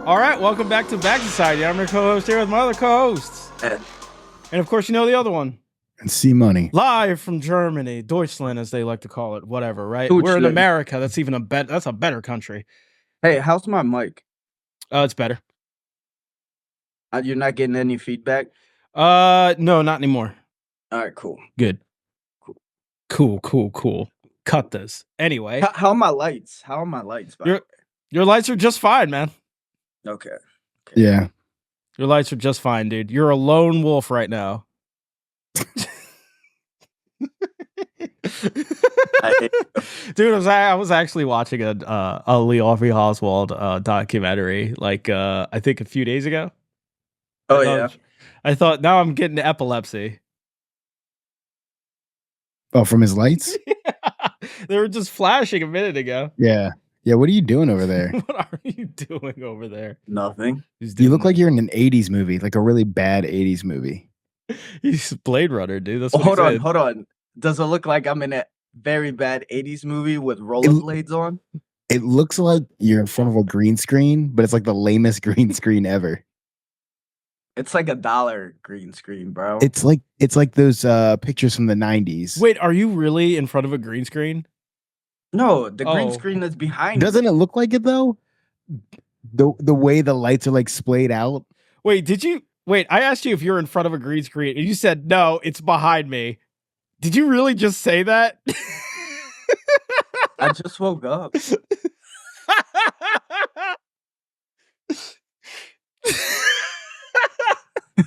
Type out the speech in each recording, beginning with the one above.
All right, welcome back to Back Society. I'm your co-host here with my other co-hosts. Ed. And of course, you know the other one. And C Money. Live from Germany, Deutschland, as they like to call it, whatever, right? Deutschland. We're in America. That's even that's a better country. Hey, how's my mic? It's better. You're not getting any feedback? No, not anymore. All right, cool. Good. Cool. Cut this. Anyway. How are my lights? How are my lights? Your lights are just fine, man. Okay. Yeah. Your lights are just fine, dude. You're a lone wolf right now. Dude, I was actually watching a Lee Harvey Oswald documentary, like I think a few days ago. I thought now I'm getting epilepsy. Oh, from his lights? They were just flashing a minute ago. Yeah. Yeah, what are you doing over there? What are you doing over there? Nothing. You look like you're in an 80s movie, like a really bad 80s movie. He's Blade Runner, dude. That's hold on. Does it look like I'm in a very bad 80s movie with rollerblades on? It looks like you're in front of a green screen, but it's like the lamest green screen ever. It's like $1 green screen, bro. It's like those pictures from the 90s. Wait, are you really in front of a green screen? No, the green screen that's behind. Doesn't it look like it though? The way the lights are like splayed out. Wait, I asked you if you're in front of a green screen and you said no, it's behind me. Did you really just say that? I just woke up.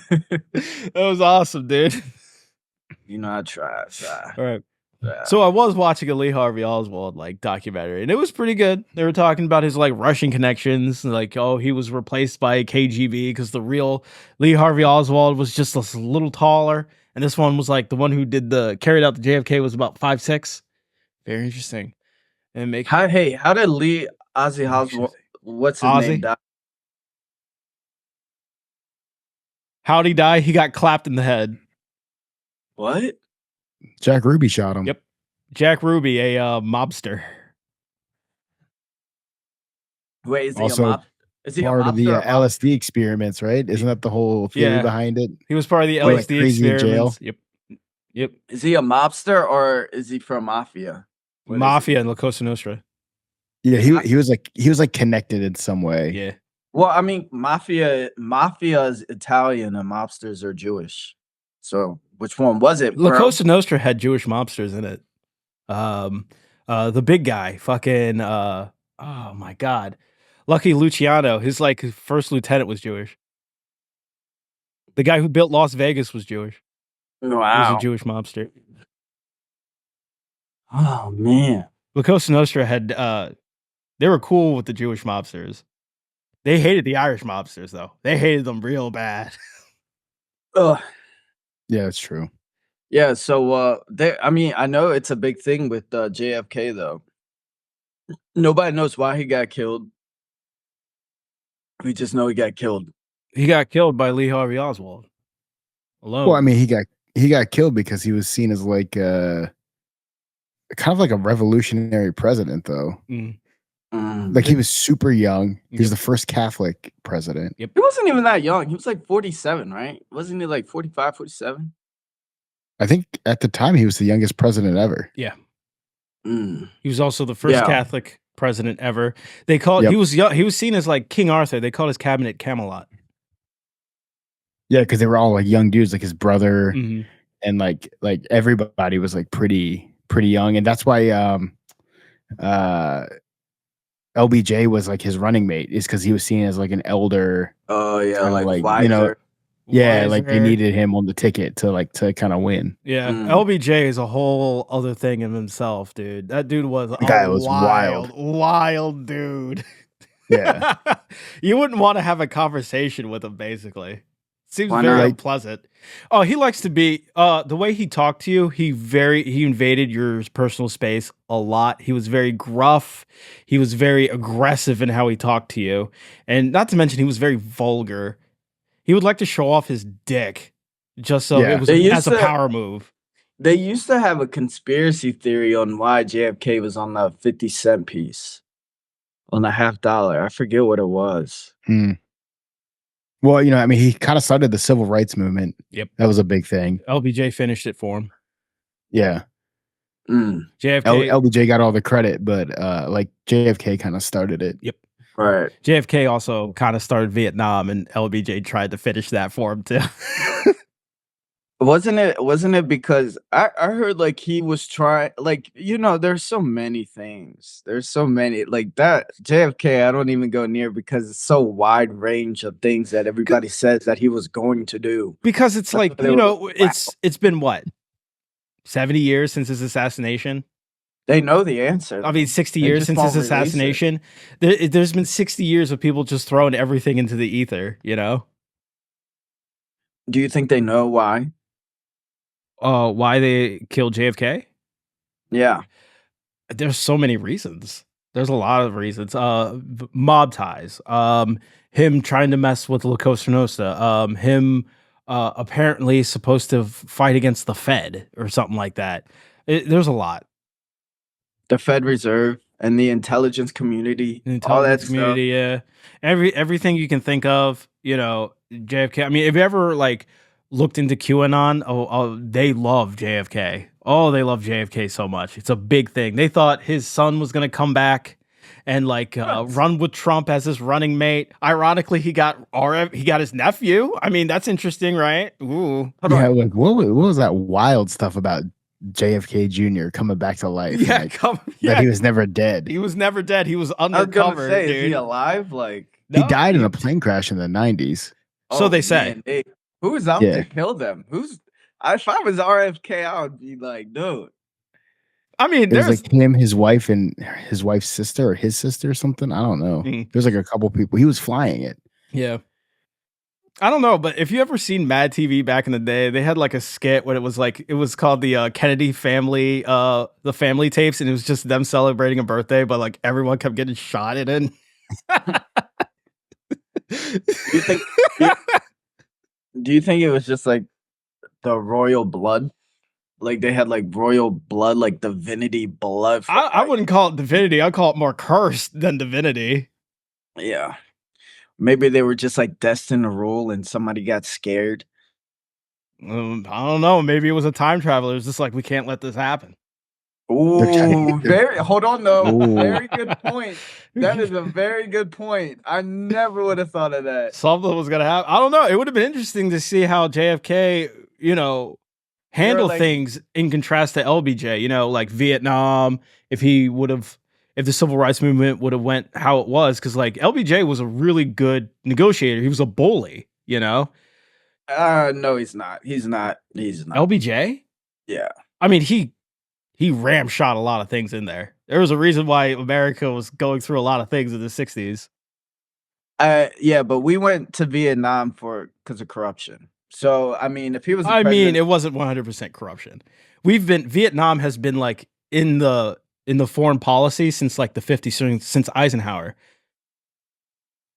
That was awesome, dude. You know, I try. All right. So I was watching a Lee Harvey Oswald documentary, and it was pretty good. They were talking about his Russian connections, like he was replaced by KGB because the real Lee Harvey Oswald was just a little taller, and this one was the one who carried out the JFK was about 5'6". Very interesting. And how did Lee Oswald? What's his name? Die? How'd he die? He got clapped in the head. What? Jack Ruby shot him. Yep. Jack Ruby, a mobster. Wait, is he also part of the LSD experiments, right? Isn't that the whole theory behind it? He was part of the LSD experiments. Yep. Is he a mobster or is he from Mafia? Mafia and La Cosa Nostra. Yeah, he was connected in some way. Yeah. Well, I mean, Mafia is Italian and mobsters are Jewish. So which one was it? La Cosa Nostra had Jewish mobsters in it. The big guy, fucking oh my god, Lucky Luciano. His first lieutenant was Jewish. The guy who built Las Vegas was Jewish. Wow, he was a Jewish mobster. Oh man, La Cosa Nostra had they were cool with the Jewish mobsters. They hated the Irish mobsters though. They hated them real bad. Ugh. Yeah, it's true. Yeah, so I know it's a big thing with JFK though. Nobody knows why he got killed. We just know he got killed. He got killed by Lee Harvey Oswald alone. Well, I mean, he got killed because he was seen as kind of like a revolutionary president, though. He was super young. He was the first Catholic president. Yep. He wasn't even that young. He was 47, right? Wasn't he 45, 47? I think at the time he was the youngest president ever. Yeah. He was also the first Catholic president ever. They called he was seen as King Arthur. They called his cabinet Camelot. Yeah, because they were all young dudes, his brother, and like everybody was pretty young, and that's why LBJ was his running mate, is because he was seen as an elder. Oh yeah, wiser. They needed him on the ticket to kind of win. Yeah, LBJ is a whole other thing in himself, dude. That dude was wild dude. Yeah, you wouldn't want to have a conversation with him. Basically, seems very unpleasant. Oh, he likes to be the way he talked to you. He invaded your personal space a lot. He was very gruff. He was very aggressive in how he talked to you, and not to mention he was very vulgar. He would like to show off his dick just so it was as a power move. They used to have a conspiracy theory on why JFK was on the 50 Cent piece. on the $50. I forget what it was. Well, I mean, he kind of started the civil rights movement. Yep. That was a big thing. LBJ finished it for him. Yeah. JFK. LBJ got all the credit, but like JFK kind of started it. Yep. Right. JFK also kind of started Vietnam, and LBJ tried to finish that for him too. Wasn't it because I heard like he was trying, like, there's so many things. There's so many like that. JFK, I don't even go near because it's so wide range of things that everybody says that he was going to do. Because it's like, it's been what? 70 years since his assassination? They know the answer. I mean, 60 years since his assassination. There's been 60 years of people just throwing everything into the ether, Do you think they know why? Why they killed JFK? Yeah. There's so many reasons. There's a lot of reasons. Mob ties. Him trying to mess with La Cosa Nostra. Him apparently supposed to fight against the Fed or something like that. There's a lot. The Fed Reserve and the intelligence community. All that stuff. Yeah. Everything you can think of, JFK. I mean, if you ever like looked into QAnon, they love JFK. Oh, they love JFK so much. It's a big thing. They thought his son was going to come back and like run with Trump as his running mate. Ironically, he got his nephew. I mean, that's interesting, right? Ooh. Yeah, like what was that wild stuff about JFK Jr. coming back to life? Yeah, that he was never dead. He was never dead. He was undercover. Is he alive? Like he died in a plane crash in the 90s. So they say. Man, who was out to kill them? If I was RFK, I would be like, dude. I mean, there's like him, his wife, and his wife's sister, or his sister, or something. I don't know. There's like a couple people. He was flying it. Yeah. I don't know, but if you ever seen Mad TV back in the day, they had like a skit when it was called the Kennedy family, the family tapes, and it was just them celebrating a birthday, but like everyone kept getting shot in it. Do you think it was just like the royal blood? Like they had like royal blood, like divinity blood. I wouldn't call it divinity. I'd call it more cursed than divinity. Yeah. Maybe they were just like destined to rule and somebody got scared. I don't know. Maybe it was a time traveler. It's just like, we can't let this happen. Ooh, hold on though. Ooh. Very good point. That is a very good point. I never would have thought of that. Something was gonna happen. I don't know. It would have been interesting to see how JFK, handle things in contrast to LBJ. Like Vietnam. If the civil rights movement would have went how it was, because like LBJ was a really good negotiator. He was a bully. No, he's not. He's not. LBJ. Yeah. I mean, he ramshot a lot of things in there. There was a reason why America was going through a lot of things in the 60s. Yeah, but we went to Vietnam because of corruption. So, I mean, if he was it wasn't 100% corruption. Vietnam has been like in the foreign policy since like the 50s, since Eisenhower.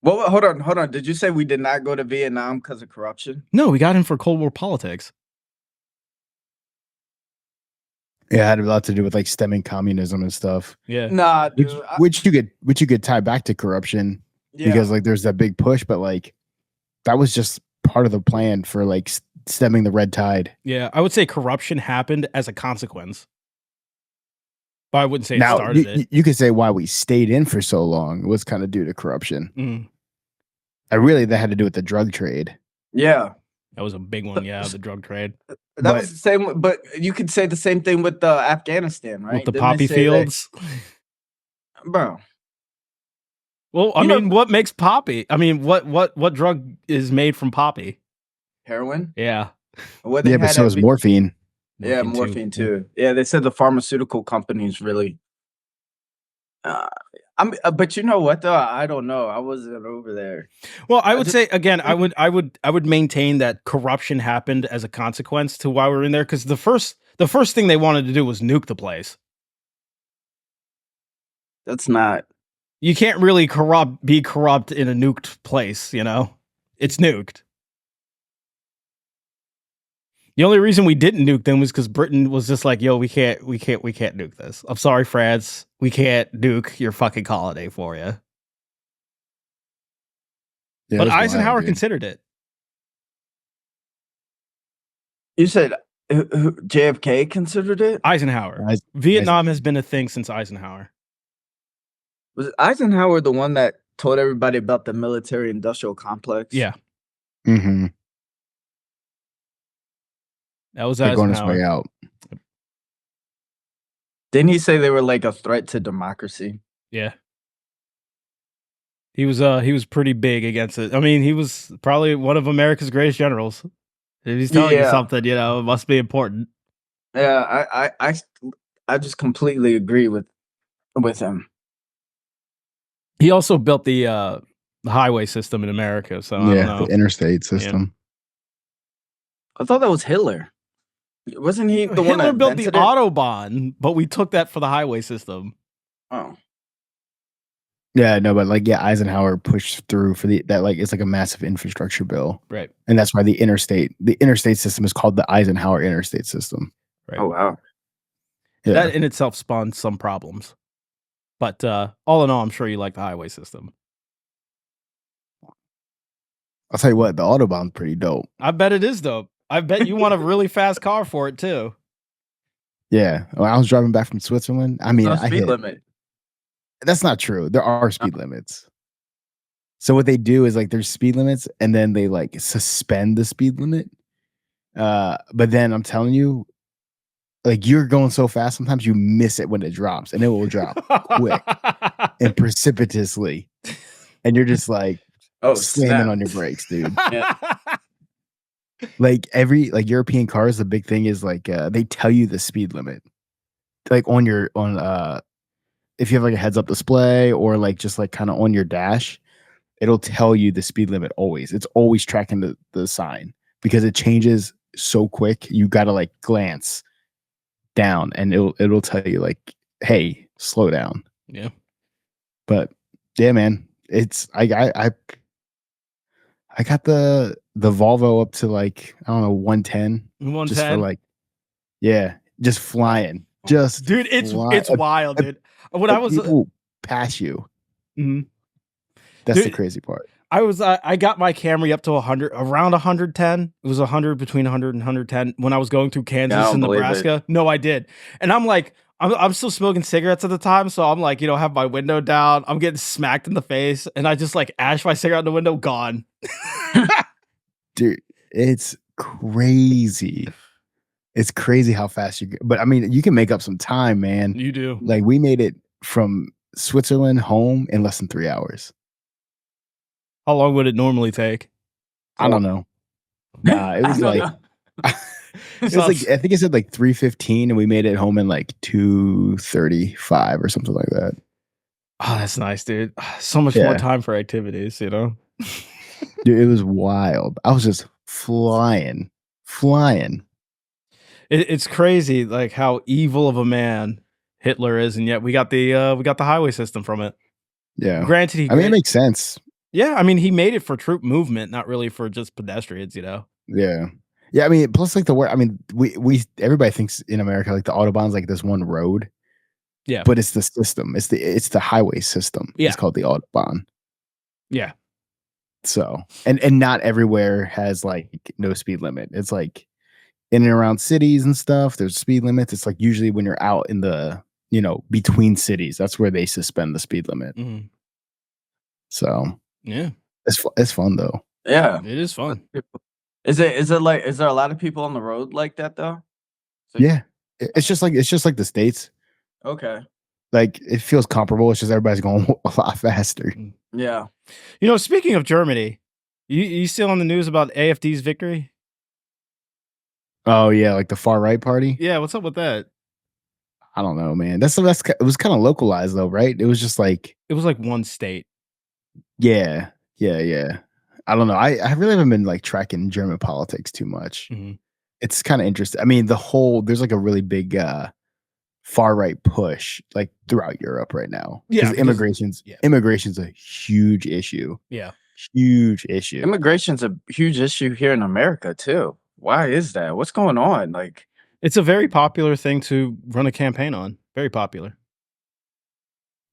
Well, hold on. Did you say we did not go to Vietnam because of corruption? No, we got in for Cold War politics. Yeah, it had a lot to do with like stemming communism and stuff. Yeah. Nah, dude. Which you could tie back to corruption because like there's that big push, but like that was just part of the plan for like stemming the red tide. Yeah, I would say corruption happened as a consequence. But I wouldn't say it started it. You could say why we stayed in for so long was kind of due to corruption. That had to do with the drug trade. Yeah. That was a big one, yeah, the drug trade. That was the same, but you could say the same thing with Afghanistan, right? With the poppy fields? Bro. Well, I mean, what makes poppy? I mean, what drug is made from poppy? Heroin? Yeah. But so is morphine. Yeah, morphine too. Yeah, they said the pharmaceutical companies really. But you know what though? I don't know. I wasn't over there. Well, I would say again, I would maintain that corruption happened as a consequence to why we're in there, because the first thing they wanted to do was nuke the place. That's not. You can't really be corrupt in a nuked place. It's nuked. The only reason we didn't nuke them was because Britain was just like, yo, we can't nuke this. I'm sorry, France. We can't nuke your fucking colony for you. Yeah, but Eisenhower considered it. You said JFK considered it? Eisenhower. Vietnam has been a thing since Eisenhower. Was Eisenhower the one that told everybody about the military-industrial complex? Yeah. Mm-hmm. That was Eisenhower. Going his way out. Didn't he say they were like a threat to democracy? Yeah. He was pretty big against it. I mean, he was probably one of America's greatest generals. If he's telling you something, it must be important. Yeah, I just completely agree with him. He also built the highway system in America. So I don't know. The interstate system. Yeah. I thought that was Hitler. Wasn't he the one that built the Autobahn, but we took that for the highway system. Oh. Yeah, no, but Eisenhower pushed through for it's like a massive infrastructure bill. Right. And that's why the interstate system is called the Eisenhower interstate system. Right. Oh, wow. Yeah. That in itself spawned some problems. But all in all, I'm sure you like the highway system. I'll tell you what, the Autobahn's pretty dope. I bet it is dope. I bet you want a really fast car for it too. Yeah. When I was driving back from Switzerland, I mean, speed limit. That's not true. There are speed limits. So what they do is there's speed limits and then they suspend the speed limit. But then I'm telling you, you're going so fast, sometimes you miss it when it drops, and it will drop quick and precipitously. And you're just slamming on your brakes, dude. Yeah. Every European cars, the big thing is they tell you the speed limit. If you have a heads up display or just kind of on your dash, it'll tell you the speed limit always. It's always tracking the sign because it changes so quick. You gotta glance down and it'll tell you hey, slow down. Yeah. But yeah, man, it's I got the Volvo up to I don't know 110. 110. Just for just flying. Dude, it's wild, dude. When I was pass you. Mm-hmm. That's the crazy part. I got my Camry up to 100, around 110. It was 100, between 100 and 110 when I was going through Kansas and Nebraska. No, I did. And I'm still smoking cigarettes at the time. So I'm have my window down. I'm getting smacked in the face. And I just ash my cigarette in the window, gone. Dude, it's crazy. It's crazy how fast you get. But I mean, you can make up some time, man. You do. We made it from Switzerland home in less than 3 hours. How long would it normally take? I don't know. Nah, it was I think it said 3:15 and we made it home in 2:35 or something like that. Oh, that's nice, dude. So much more time for activities, Dude, it was wild. I was just flying. It's crazy, how evil of a man Hitler is, and yet we got the highway system from it. Yeah. Granted, it makes sense. Yeah, I mean, he made it for troop movement, not really for just pedestrians, Yeah. Yeah, I mean, plus the word. I mean, we everybody thinks in America the Autobahn's this one road. Yeah. But it's the system. It's the highway system. Yeah. It's called the Autobahn. Yeah. So and not everywhere has no speed limit. It's in and around cities and stuff, there's speed limits. It's usually when you're out in the between cities, that's where they suspend the speed limit. Mm-hmm. So yeah, it's fun though. Yeah, it is fun. Is there a lot of people on the road like that though? Yeah, it's just like the States. Okay. It feels comparable. It's just everybody's going a lot faster. Yeah. Speaking of Germany, you still on the news about AfD's victory? Oh yeah, the far right party. Yeah, what's up with that? I don't know, man. It was kind of localized though, right? It was just it was one state. Yeah. I don't know. I really haven't been tracking German politics too much. Mm-hmm. It's kind of interesting. I mean, there's a really big far right push throughout Europe right now. Yeah, immigration's a huge issue. Yeah, huge issue. Immigration's a huge issue here in America too. Why is that? What's going on? It's a very popular thing to run a campaign on. Very popular.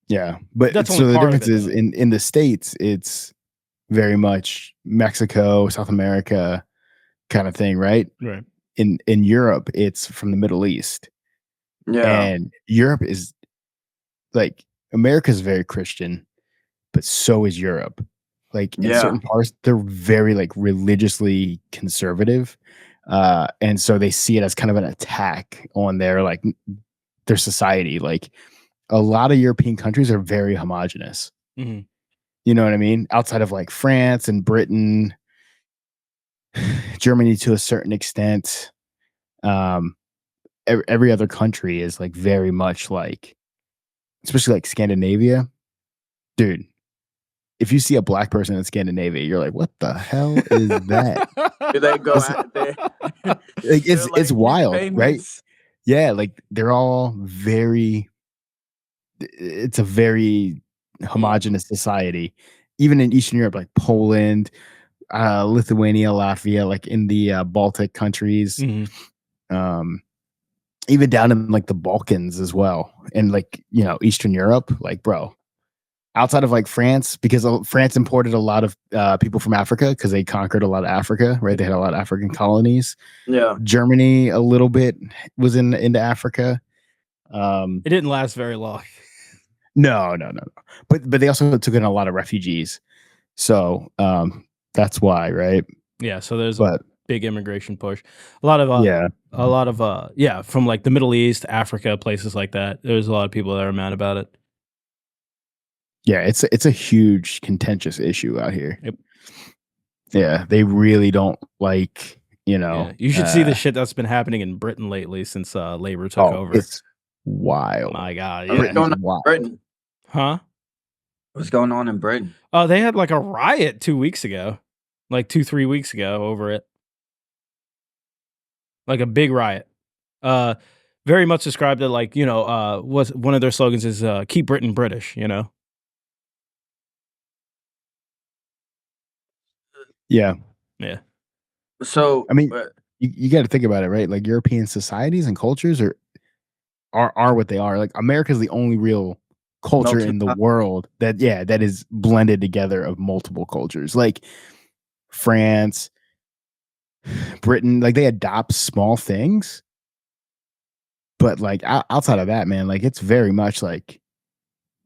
Yeah, but so the difference is in the States, it's very much Mexico, South America kind of thing, right? Right. In Europe, it's from the Middle East. Yeah. And Europe is like America's very Christian, but so is Europe. Like in certain parts, they're very like religiously conservative. And so they see it as kind of an attack on their like their society. Like a lot of European countries are very homogenous. Mm-hmm. You know what I mean? Outside of like France and Britain, Germany to a certain extent, every other country is like very much like, especially like Scandinavia, dude. If you see a black person in Scandinavia, you're like, what the hell is that? They go out there. Like it's wild, famous. Right? Yeah, like they're all very. It's a very homogenous society, even in Eastern Europe, like Poland, Lithuania, Latvia, like in the Baltic countries, even down in like the Balkans as well, and like Eastern Europe, like bro. Outside of like France, because France imported a lot of people from Africa because they conquered a lot of Africa, right? They had a lot of African colonies. Yeah, Germany a little bit was into Africa. It didn't last very long. No. But they also took in a lot of refugees, so that's why, right? Yeah. So there's a big immigration push. A lot of from like the Middle East, Africa, places like that. There's a lot of people that are mad about it. Yeah, it's a huge contentious issue out here. Yep. Yeah, they really don't like, Yeah, you should see the shit that's been happening in Britain lately since Labour took over. It's wild. My God. Yeah. What's going on in Britain? Huh? What's going on in Britain? Oh, they had like a riot 2 weeks ago. Like 2-3 weeks ago over it. Like a big riot. Very much described it like, was one of their slogans is keep Britain British, Yeah. So I mean, you got to think about it, right? Like European societies and cultures are what they are. Like America's the only real culture in the world that is blended together of multiple cultures. Like France, Britain, like they adopt small things, but like outside of that, man, like it's very much like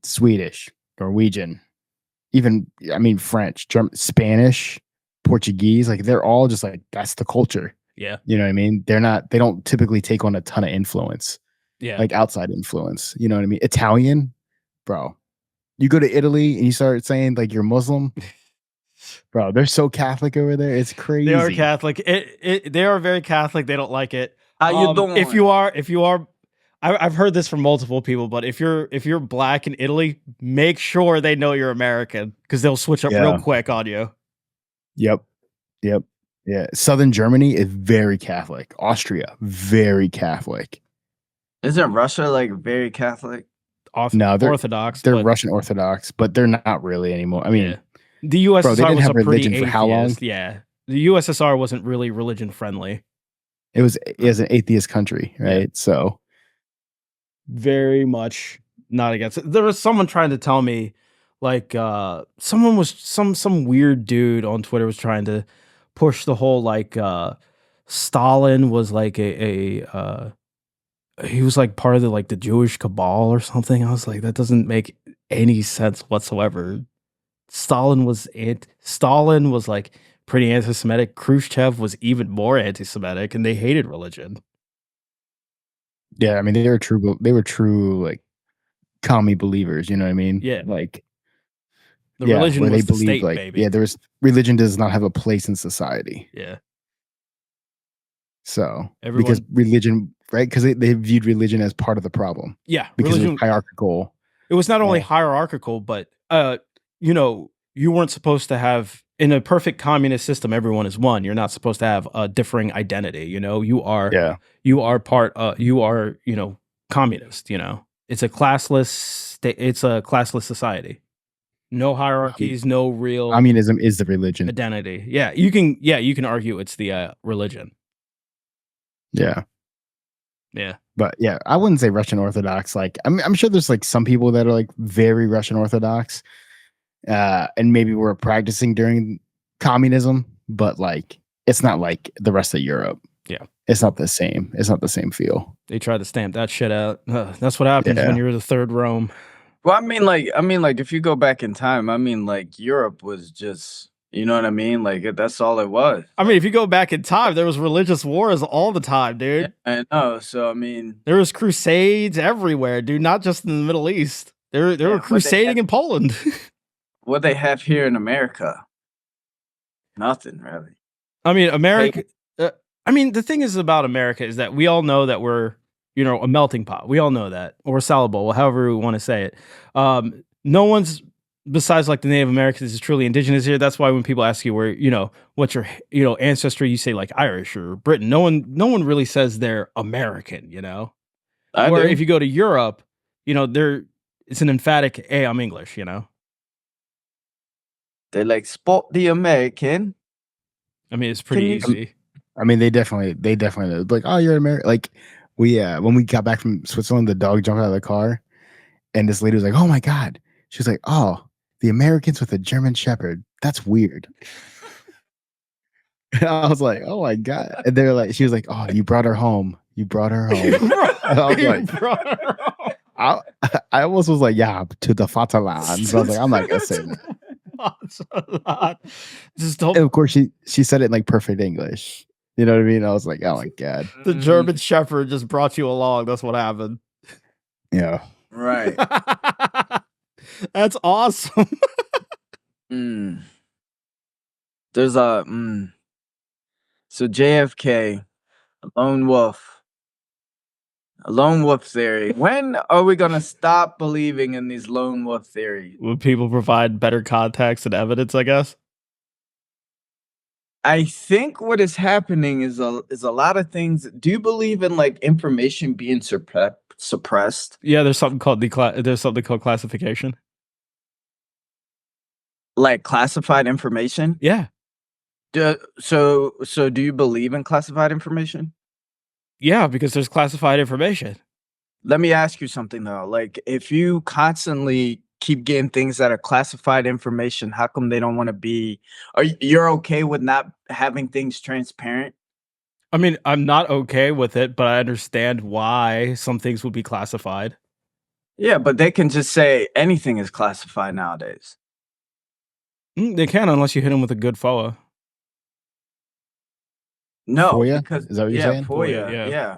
Swedish, Norwegian, even French, German, Spanish, Portuguese, like they're all just like that's the culture. Yeah. You know what I mean? They don't typically take on a ton of influence. Yeah. Like outside influence. You know what I mean? Italian, bro. You go to Italy and you start saying like you're Muslim. Bro, they're so Catholic over there. It's crazy. They are Catholic. They are very Catholic. They don't like it. How you doing? If you are I've heard this from multiple people, but if you're black in Italy, make sure they know you're American because they'll switch up real quick on you. Yep. Yeah. Southern Germany is very Catholic. Austria, very Catholic. Isn't Russia like very Catholic? No, they're Orthodox. They're Russian Orthodox, but they're not really anymore. I mean, the USSR they didn't was have a pretty religion for atheist. how long? Yeah, the USSR wasn't really religion friendly. It was an atheist country, right? Yeah. So very much not against it. There was someone trying to tell me, like, someone was some weird dude on Twitter was trying to push the whole like Stalin was like he was like part of the Jewish cabal or something. I was like, that doesn't make any sense whatsoever. Stalin was like pretty anti-Semitic. Khrushchev was even more anti-Semitic, and they hated religion. Yeah, I mean they were true like commie believers. You know what I mean? Yeah, like the religion was the state, like, baby. Yeah, religion does not have a place in society. Yeah. So because religion, right? Because they viewed religion as part of the problem. Yeah, because it was hierarchical. It was not only hierarchical, but you weren't supposed to have, in a perfect communist system, everyone is one. You're not supposed to have a differing identity. You are communist. It's a classless society. No hierarchies, no real communism is the religion identity. Yeah, you can argue it's the religion. Yeah. Yeah. But yeah, I wouldn't say Russian Orthodox. Like I'm sure there's like some people that are like very Russian Orthodox. and maybe we're practicing during communism, but like it's not like the rest of Europe. Yeah, it's not the same. It's not the same feel. They tried to stamp that shit out. That's what happens when you're the third Rome. Well, I mean, like, if you go back in time, I mean, like, Europe was just, you know what I mean? Like, that's all it was. I mean, if you go back in time, there was religious wars all the time, dude. Yeah, I know. So, I mean, there was crusades everywhere, dude. Not just in the Middle East. There were crusading in Poland. What they have here in America? Nothing, really. I mean, America. I mean, the thing is about America is that we all know that we're, a melting pot. We all know that, or salad bowl, however we want to say it. No one's besides like the Native Americans is truly indigenous here. That's why when people ask you where, what's your, ancestry, you say like Irish or Britain. No one really says they're American, Or if you go to Europe, it's an emphatic, hey, I'm English, They like spot the American. I mean, it's pretty easy. I mean, they definitely like, oh, you're American. Like when we got back from Switzerland, the dog jumped out of the car, and this lady was like, "Oh my god!" She was like, "Oh, the Americans with a German Shepherd. That's weird." And I was like, "Oh my god!" And they're like, she was like, "Oh, you brought her home. You brought her home." And I was like, I almost was like, "Yeah, to the Vaterland." So I was like, "I'm not gonna say that." Just don't. And of course, she said it in like perfect English. You know what I mean? I was like, oh my god. The German Shepherd just brought you along. That's what happened. Yeah. Right. That's awesome. There's so JFK, a lone wolf theory. When are we gonna stop believing in these lone wolf theories? Will people provide better context and evidence, I guess? I think what is happening is a lot of things. Do you believe in like information being suppressed? Yeah, there's something called classification. Like classified information? Yeah. So do you believe in classified information? Yeah, because there's classified information. Let me ask you something though. Like if you constantly keep getting things that are classified information, how come they don't want to be, you're okay with not having things transparent? I mean, I'm not okay with it, but I understand why some things would be classified. Yeah, but they can just say anything is classified nowadays. They can, unless you hit them with a good FOIA. No, FOIA? because is that what you're saying? FOIA, yeah.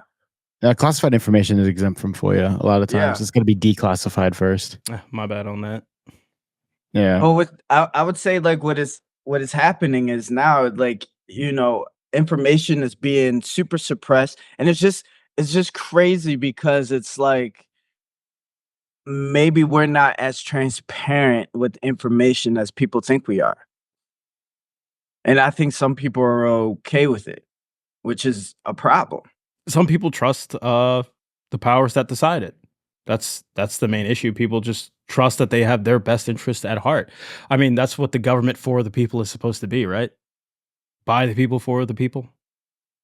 Classified information is exempt from FOIA. A lot of times, it's going to be declassified first. My bad on that. Yeah. Well, I would say like what is happening is now like information is being super suppressed, and it's just crazy because it's like maybe we're not as transparent with information as people think we are, and I think some people are okay with it, which is a problem. Some people trust the powers that decide it. That's the main issue. People just trust that they have their best interest at heart. I mean, that's what the government for the people is supposed to be, right? By the people, for the people.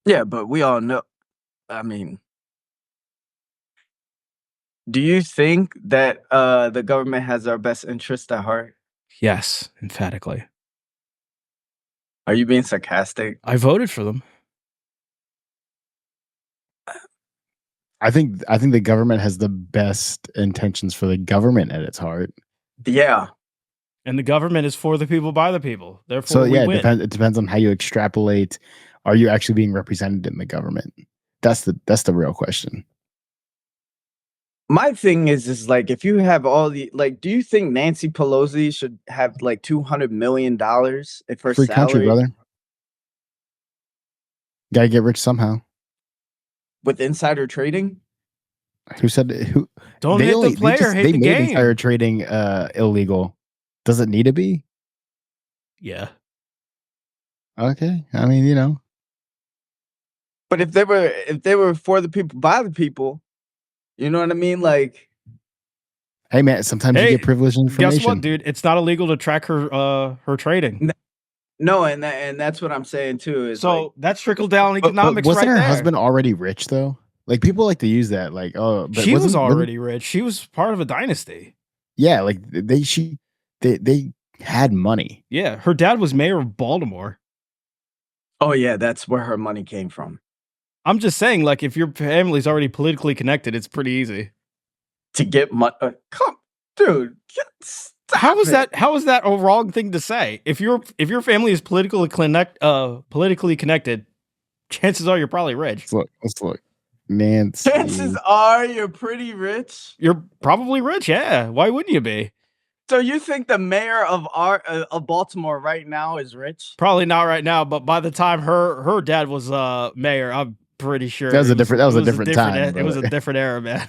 Yeah, but we all know. I mean, do you think that the government has our best interest at heart? Yes, emphatically. Are you being sarcastic? I voted for them. I think the government has the best intentions for the government at its heart. Yeah. And the government is for the people, by the people. Therefore, so yeah, it depends on how you extrapolate. Are you actually being represented in the government? That's the real question. My thing is like, if you have all the, like, do you think Nancy Pelosi should have like $200 million if her free salary? Country, brother. Gotta get rich somehow. With insider trading? Who said who? Don't hit the player, hit the game. They made insider trading illegal. Does it need to be? Yeah. Okay. I mean, But if they were for the people, by the people, you know what I mean? Like, hey man, sometimes you get privileged information. Guess what, dude? It's not illegal to track her trading. No, and that's what I'm saying too. Is so like, that's trickle down economics. Wasn't her there. husband already rich though? Like people like to use that. Like, oh, but she was already rich. She was part of a dynasty. Yeah, like they had money. Yeah, her dad was mayor of Baltimore. Oh yeah, that's where her money came from. I'm just saying, like, if your family's already politically connected, it's pretty easy to get money. Come, dude. How is that a wrong thing to say? If your family is politically connected, chances are you're probably rich. Let's look. Nancy. Chances are you're pretty rich. You're probably rich, yeah. Why wouldn't you be? So you think the mayor of Baltimore right now is rich? Probably not right now, but by the time her dad was mayor, I'm pretty sure that was a different time. It was a different era, man.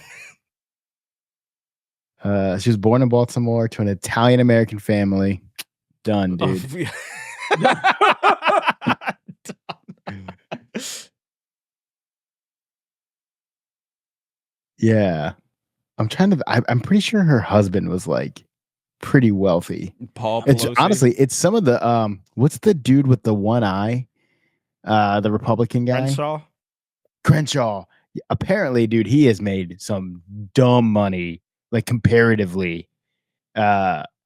She was born in Baltimore to an Italian American family. Done, dude. Yeah. I'm pretty sure her husband was like pretty wealthy. Paul Pelosi. Honestly, it's some of the what's the dude with the one eye? The Republican guy? Crenshaw. Apparently, dude, he has made some dumb money, like comparatively,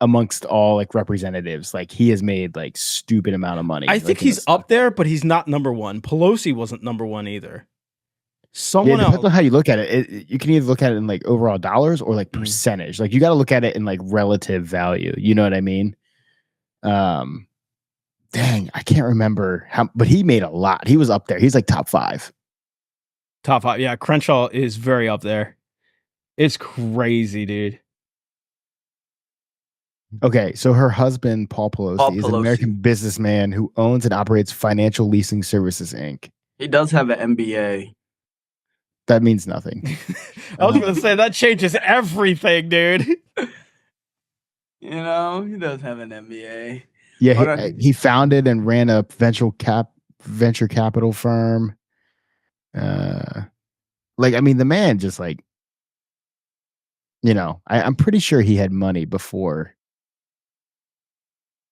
amongst all like representatives. Like he has made like stupid amount of money. I think he's up there, but he's not number one. Pelosi wasn't number one either. Someone else. Depends on how you look at it. You can either look at it in like overall dollars or like percentage. Like you got to look at it in like relative value. You know what I mean? Dang, I can't remember how, but he made a lot. He was up there. He's like top 5. Top 5. Yeah, Crenshaw is very up there. It's crazy, dude. Okay, so her husband, Paul Pelosi, is an American businessman who owns and operates Financial Leasing Services, Inc. He does have an MBA. That means nothing. I was going to say, that changes everything, dude. You know, he does have an MBA. Yeah, he founded and ran a venture capital firm. Like, I mean, the man just like, you know, I'm pretty sure he had money before.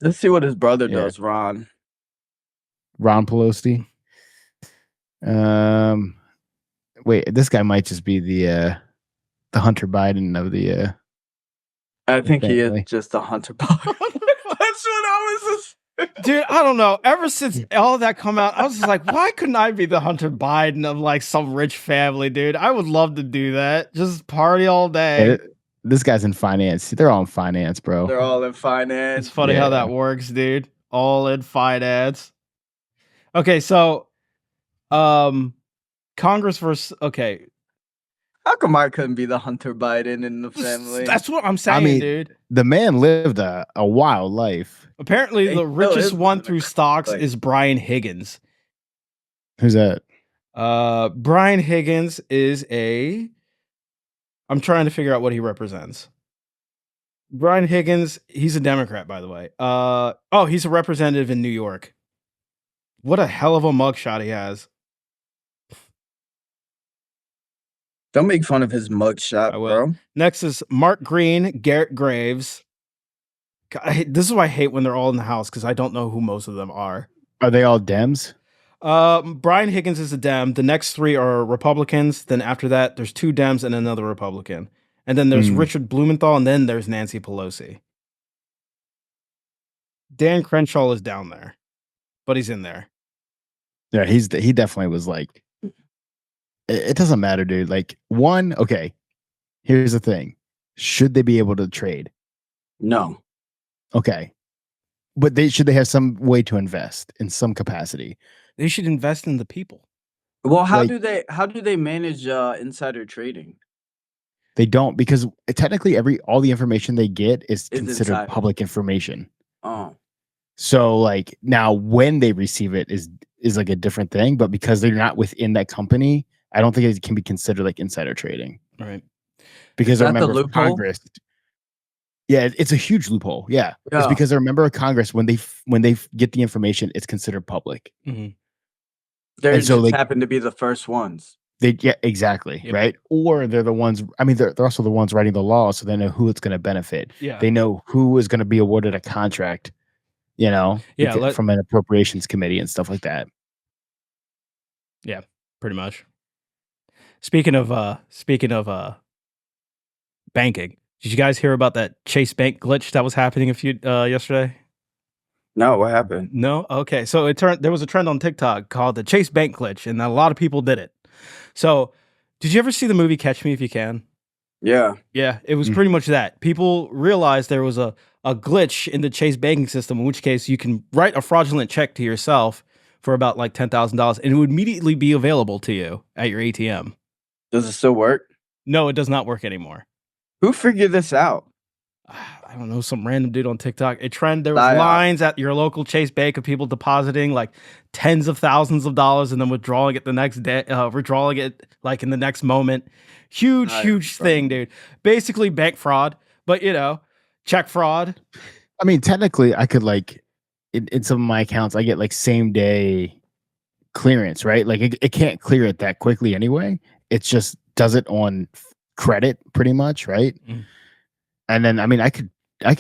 Let's see what his brother does, Ron Pelosi. Wait, this guy might just be the Hunter Biden of the. I think he is just a Hunter Biden. That's what I was. Dude, I don't know. Ever since all that come out, I was just like, why couldn't I be the Hunter Biden of like some rich family, dude? I would love to do that. Just party all day. This guy's in finance. They're all in finance, bro. They're all in finance. It's funny how that works, dude. All in finance. Okay, so Congress versus How come I couldn't be the Hunter Biden in the family? That's what I'm saying, dude. The man lived a wild life. Apparently, the richest one through stocks is Brian Higgins. Who's that? Brian Higgins is I'm trying to figure out what he represents. Brian Higgins, he's a Democrat, by the way. He's a representative in New York. What a hell of a mugshot he has. Don't make fun of his mugshot, bro. Next is Mark Green, Garrett Graves. This is why I hate when they're all in the house, because I don't know who most of them are. Are they all Dems? Brian Higgins is a Dem. The next 3 are Republicans. Then after that, there's 2 Dems and another Republican. And then there's Richard Blumenthal, and then there's Nancy Pelosi. Dan Crenshaw is down there, but he's in there. Yeah, he definitely was like, it doesn't matter, dude. Like, here's the thing. Should they be able to trade? No. Okay. But should they have some way to invest in some capacity? They should invest in the people. Well, how do they manage insider trading? They don't, because technically all the information they get is considered public information. Oh. So like now when they receive it is like a different thing, but because they're not within that company, I don't think it can be considered like insider trading. Right. Because I remember Congress. Yeah, it's a huge loophole. Yeah. It's because I remember Congress when they get the information, it's considered public. Mm-hmm. They just happen to be the first ones. Exactly. Yep. Right. Or they're the ones. I mean, they're also the ones writing the law, so they know who it's going to benefit. Yeah. They know who is going to be awarded a contract. You know. Yeah. From an appropriations committee and stuff like that. Yeah. Pretty much. Speaking of banking, Did you guys hear about that Chase Bank glitch that was happening yesterday? No, what happened? No? Okay. So there was a trend on TikTok called the Chase Bank glitch, and a lot of people did it. So, did you ever see the movie Catch Me If You Can? Yeah. Yeah, it was pretty much that. People realized there was a glitch in the Chase banking system, in which case you can write a fraudulent check to yourself for about like $10,000, and it would immediately be available to you at your ATM. Does it still work? No, it does not work anymore. Who figured this out? I don't know, some random dude on TikTok. There was lines at your local Chase Bank of people depositing like tens of thousands of dollars and then withdrawing it the next day, withdrawing it like in the next moment. Huge thing, dude. Basically bank fraud, but check fraud. I mean, technically, I could like in some of my accounts, I get like same day clearance, right? Like it can't clear it that quickly anyway. It just does it on credit pretty much, right? Mm. And then, I mean, I could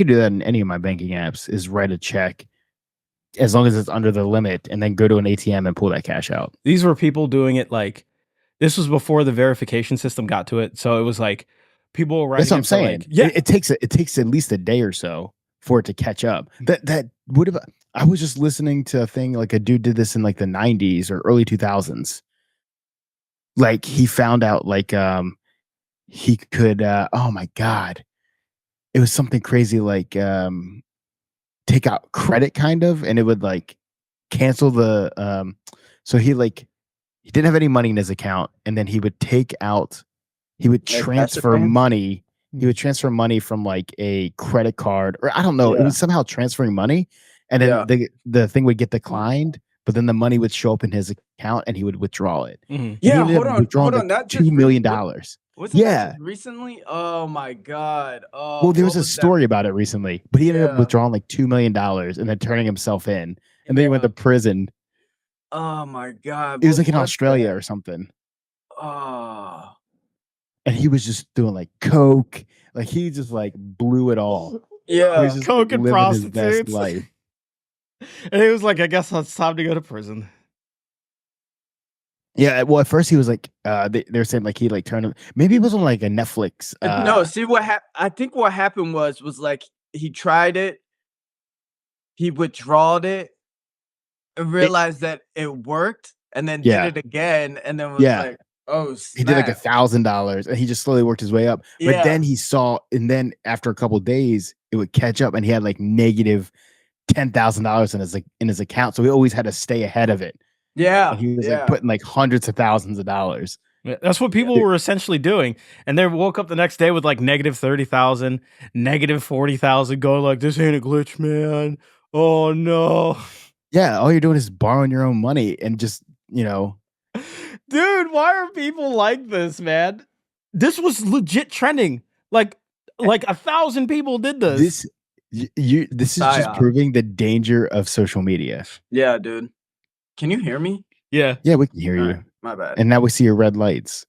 do that in any of my banking apps, is write a check as long as it's under the limit and then go to an ATM and pull that cash out. These were people doing it like, this was before the verification system got to it. So it was like people were writing. That's what I'm saying. It takes at least a day or so for it to catch up. That would have, I was just listening to a thing, like a dude did this in like the 90s or early 2000s. Like he found out like he could oh my God. It was something crazy like take out credit kind of, and it would like cancel the so he didn't have any money in his account, and then he would transfer money. He would transfer money from like a credit card, or I don't know. Yeah. It was somehow transferring money, and then the thing would get declined, but then the money would show up in his account, and he would withdraw it. Mm-hmm. Yeah, hold on. Like $2 million. Wasn't that recently? Oh my God. Oh, well, there was a story about it recently, but he ended up withdrawing like $2 million and then turning himself in, and then he went to prison. Oh my God. It was like in Australia or something. Oh. And he was just doing like coke, like he just like blew it all. Yeah, just, coke and prostitutes. His best life. And he was like, I guess it's time to go to prison. Yeah, well, at first he was like, they're saying like he like turned. Maybe it was on like a Netflix. No, see what happened. I think what happened was like he tried it, he withdrawed it, and realized that it worked, and then did it again, and then was like, oh, snap. He did like $1,000, and he just slowly worked his way up. But then he saw, and then after a couple of days, it would catch up, and he had like negative $10,000 in his account, so he always had to stay ahead of it. Yeah, and he was like putting like hundreds of thousands of dollars. Yeah, that's what people were essentially doing, and they woke up the next day with like negative 30,000, negative 40,000, going like, "This ain't a glitch, man. Oh no." Yeah, all you're doing is borrowing your own money and just dude, why are people like this, man? This was legit trending. Like 1,000 people did this. This is just proving the danger of social media. Yeah, dude. Can you hear me? Yeah, we can hear you. Right, my bad. And now we see your red lights.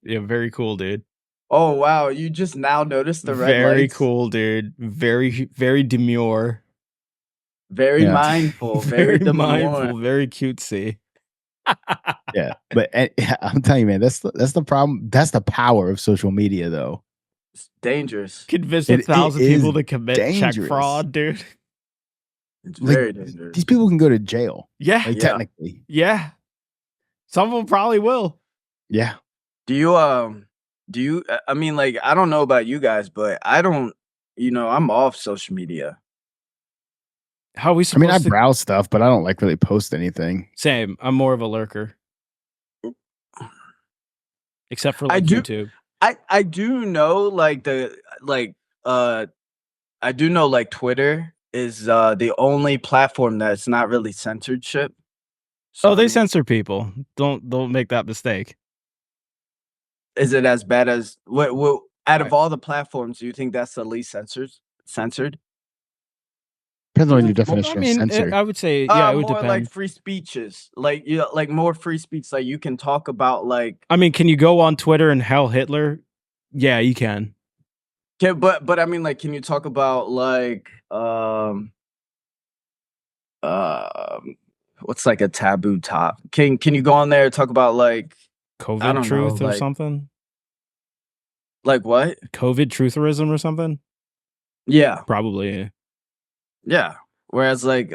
Yeah, very cool, dude. Oh wow, you just now noticed the red lights? Very cool, dude. Very, very demure. Very mindful. Very mindful. Very cutesy. Yeah, but I'm telling you, man, that's the problem. That's the power of social media, though. It's dangerous. Convince 1,000 people to commit check fraud, dude. It's very dangerous. These people can go to jail. Yeah, technically. Yeah, some of them probably will. Yeah. Do you? I mean, like, I don't know about you guys, but I don't. I'm off social media. How are we supposed I browse stuff, but I don't like really post anything. Same. I'm more of a lurker. Except for YouTube. I do know I do know like Twitter is the only platform that's not really censorship. So they censor people. Don't make that mistake. Is it as bad as what out of all the platforms, do you think that's the least censored? Depends on your definition of censor. I would say, it would depend. Like free speeches, like like more free speech. Like you can talk about like. I mean, can you go on Twitter and Heil Hitler? Yeah, you can. But I mean, like, can you talk about like what's like a taboo top? Can you go on there and talk about like COVID truth or something? Like what? COVID trutherism or something? Yeah. Probably. Yeah. Whereas like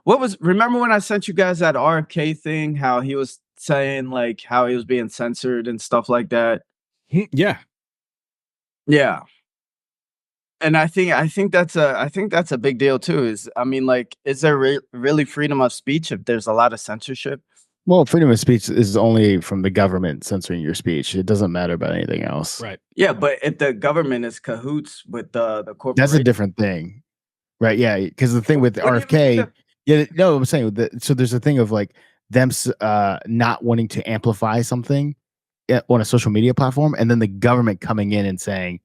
remember when I sent you guys that RFK thing, how he was saying like how he was being censored and stuff like that? Yeah. Yeah. And I think that's a big deal too. Is there really freedom of speech if there's a lot of censorship? Well, freedom of speech is only from the government censoring your speech. It doesn't matter about anything else. Right. Yeah, but if the government is cahoots with the corporation, that's a different thing, right? Yeah, because the thing with RFK, I'm saying that. So there's a thing of like them not wanting to amplify something on a social media platform, and then the government coming in and saying,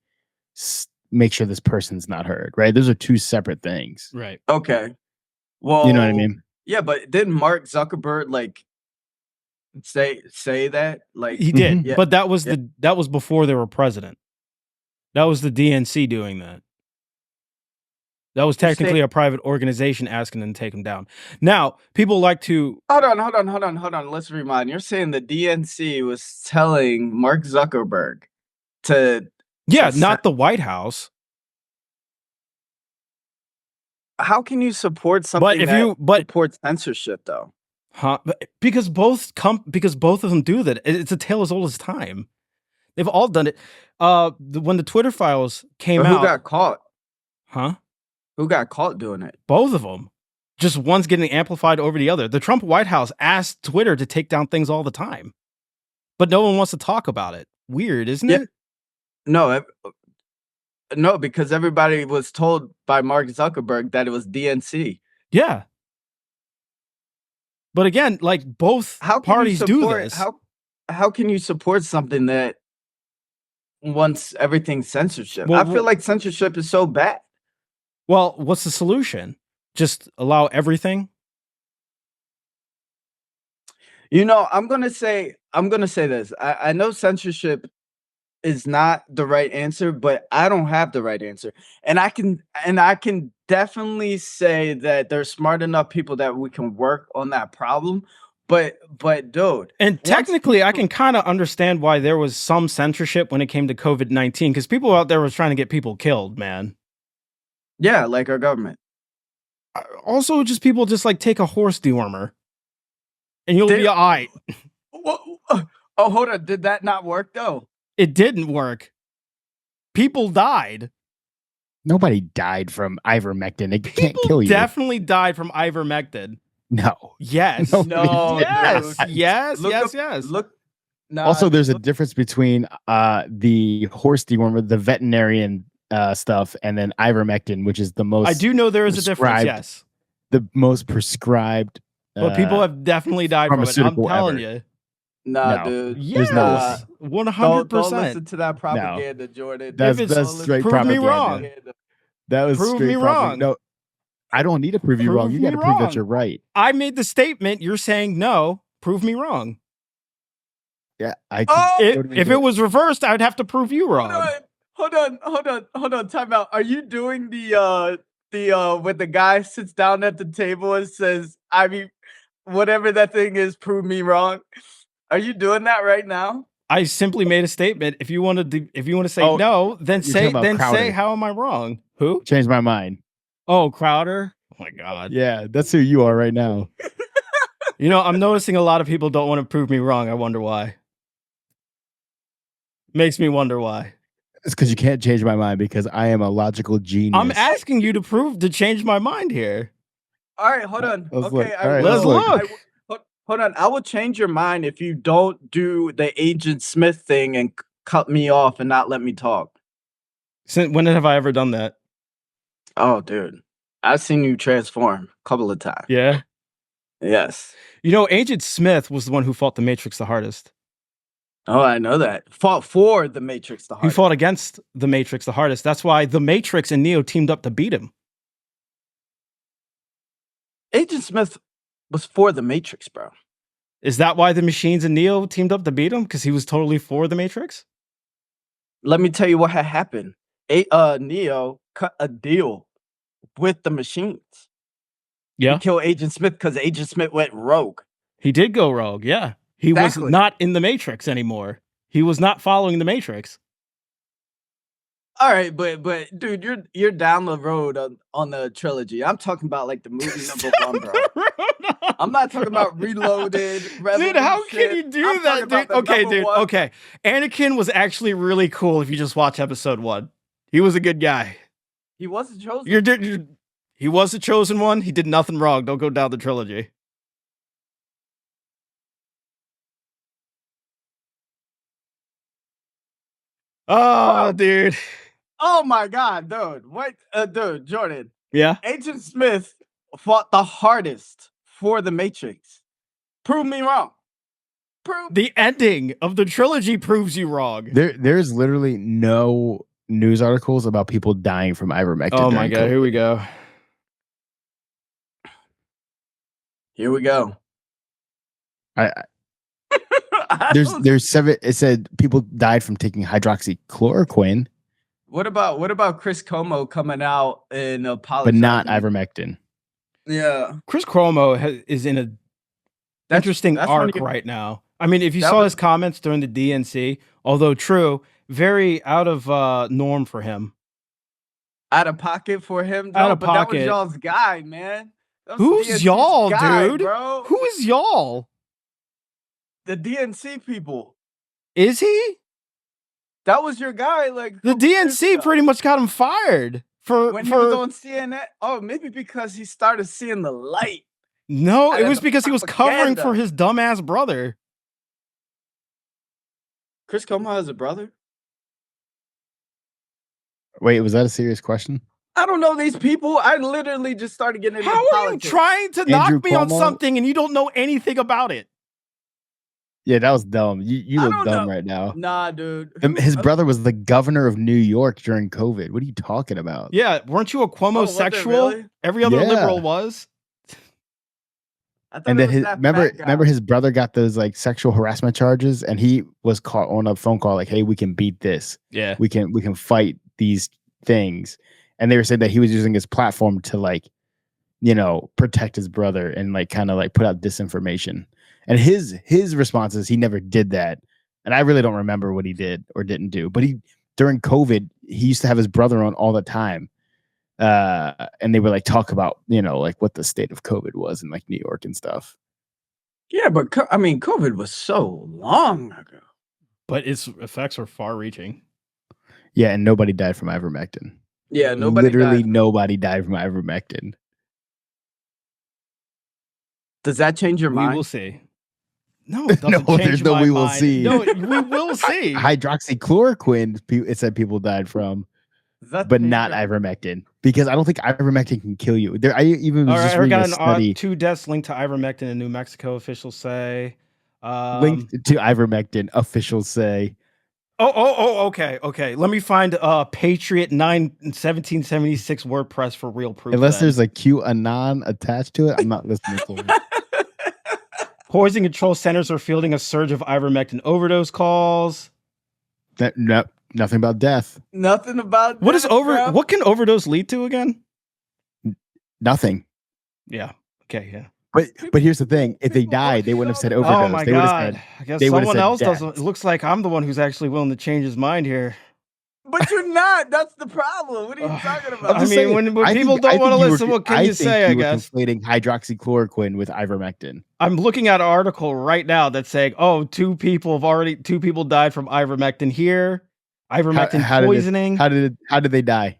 make sure this person's not heard, right? Those are two separate things. Right. Okay. Well, you know what I mean? Yeah, but didn't Mark Zuckerberg like say that? Like he did, but that was before they were president. That was the DNC doing that. That was technically a private organization asking them to take him down. Now, people like to hold on. Let's rewind. You're saying the DNC was telling Mark Zuckerberg to not the White House. How can you support something supports censorship though? Huh? Because both of them do that. It's a tale as old as time. They've all done it. When the Twitter files came out, who got caught? Huh? Who got caught doing it? Both of them. Just one's getting amplified over the other. The Trump White House asked Twitter to take down things all the time, but no one wants to talk about it. Weird, isn't it? No, because everybody was told by Mark Zuckerberg that it was DNC. Yeah. But again, like both parties do this. How can you support something that wants everything censorship? I feel like censorship is so bad. Well, what's the solution? Just allow everything? I'm gonna say this. I know censorship is not the right answer, but I don't have the right answer. And I can definitely say that there's smart enough people that we can work on that problem. But dude. And technically I can kind of understand why there was some censorship when it came to COVID-19, because people out there was trying to get people killed, man. Yeah, like our government. Also, just people just like take a horse dewormer and you'll be all right. Oh, hold on. Did that not work though? It didn't work. People died. Nobody died from ivermectin. It can't kill you. Definitely died from ivermectin. No. Yes. No. Yes. Look. Also, there's a difference between the horse dewormer, the veterinarian stuff, and then ivermectin, which is the most. I do know there is a difference. Yes. The most prescribed. But people have definitely died from it. I'm telling you. Nah, dude. Yes. 100%. Don't listen to that propaganda, Jordan. That's straight prove propaganda. Me wrong. That was prove straight me wrong. No, I don't need to prove you wrong. You got to prove that you're right. I made the statement. You're saying no. Prove me wrong. Yeah. If it was reversed, I'd have to prove you wrong. Hold on. Time out. Are you doing the when the guy sits down at the table and says, whatever that thing is, prove me wrong? Are you doing that right now? I simply made a statement. If you want to say no, then say how am I wrong? Who? Changed my mind. Oh, Crowder. Oh my God. Yeah, that's who you are right now. I'm noticing a lot of people don't want to prove me wrong. I wonder why. Makes me wonder why. It's because you can't change my mind because I am a logical genius. I'm asking you to change my mind here. All right, hold on. Okay, let's look. Hold on. I will change your mind if you don't do the Agent Smith thing and cut me off and not let me talk. When have I ever done that? Oh, dude. I've seen you transform a couple of times. Yeah? Yes. Agent Smith was the one who fought the Matrix the hardest. Oh, I know that. Fought for the Matrix the hardest. He fought against the Matrix the hardest. That's why the Matrix and Neo teamed up to beat him. Agent Smith was for the Matrix, bro. Is that why the Machines and Neo teamed up to beat him? Because he was totally for the Matrix? Let me tell you what had happened. Neo cut a deal with the Machines. Yeah. He killed Agent Smith because Agent Smith went rogue. He did go rogue, yeah. He was not in the Matrix anymore. He was not following the Matrix. All right, but dude, you're down the road on the trilogy. I'm talking about like the movie number one, bro. I'm not talking about Reloaded. Dude, how can you do that, dude? Okay, dude. One. Okay, Anakin was actually really cool. If you just watch episode 1, he was a good guy. He was the chosen. He was the chosen one. He did nothing wrong. Don't go down the trilogy. Oh, dude. Oh my God, dude. What, dude, Jordan. Yeah. Agent Smith fought the hardest for the Matrix. Prove me wrong. The ending of the trilogy proves you wrong. There's literally no news articles about people dying from ivermectin. Oh my God, here we go. Here we go. There's 7. It said people died from taking hydroxychloroquine. What about Chris Cuomo coming out and apologizing? But not ivermectin. Yeah. Chris Cuomo is in a interesting arc right now. I mean, if you saw his comments during the DNC, although true, very out of norm for him. Out of pocket for him? Out of pocket. That was y'all's guy, man. Who's y'all, dude? Bro. Who is y'all? The DNC people. Is he? That was your guy. Like the DNC pretty much got him fired when he was on CNN. Oh, maybe because he started seeing the light. No, it was because he was covering for his dumbass brother. Chris Cuomo has a brother? Wait, was that a serious question? I don't know these people. I literally just started getting into politics. How are you trying to knock me on something and you don't know anything about it? Yeah, that was dumb. You look dumb right now. Nah, dude. His brother was the governor of New York during COVID. What are you talking about? Yeah, weren't you a Cuomo-sexual? Really? Every other liberal was. And then remember his brother got those like sexual harassment charges, and he was caught on a phone call like, "Hey, we can beat this. Yeah, we can fight these things." And they were saying that he was using his platform to like, protect his brother and like kind of like put out disinformation. And his response is he never did that. And I really don't remember what he did or didn't do. But during COVID, he used to have his brother on all the time. And they would like talk about, like what the state of COVID was in like New York and stuff. Yeah, but COVID was so long ago. But its effects are far reaching. Yeah, and nobody died from ivermectin. Yeah, nobody died from ivermectin. Does that change your mind? We will see. No, it doesn't change there's no my we mind. will see. No, we will see. Hydroxychloroquine, it said people died from, but not ivermectin. Because I don't think ivermectin can kill you. I was reading a study. 2 deaths linked to ivermectin in New Mexico, officials say. Linked to ivermectin, officials say. Okay. Let me find Patriot 1776 WordPress for real proof. Unless there's a QAnon attached to it, I'm not listening to it. Poison control centers are fielding a surge of ivermectin overdose calls. Nothing about death. Nothing about what death, is what can overdose lead to again? Nothing. Yeah. Okay, yeah. But here's the thing: if they died, they wouldn't have said overdose. Oh my God! I guess someone else doesn't. It looks like I'm the one who's actually willing to change his mind here. But you're not. That's the problem. What are you talking about? I mean, when people don't want to listen, what can you say? I guess conflating hydroxychloroquine with ivermectin. I'm looking at an article right now that's saying, two people died from ivermectin here. Ivermectin poisoning. How did they die?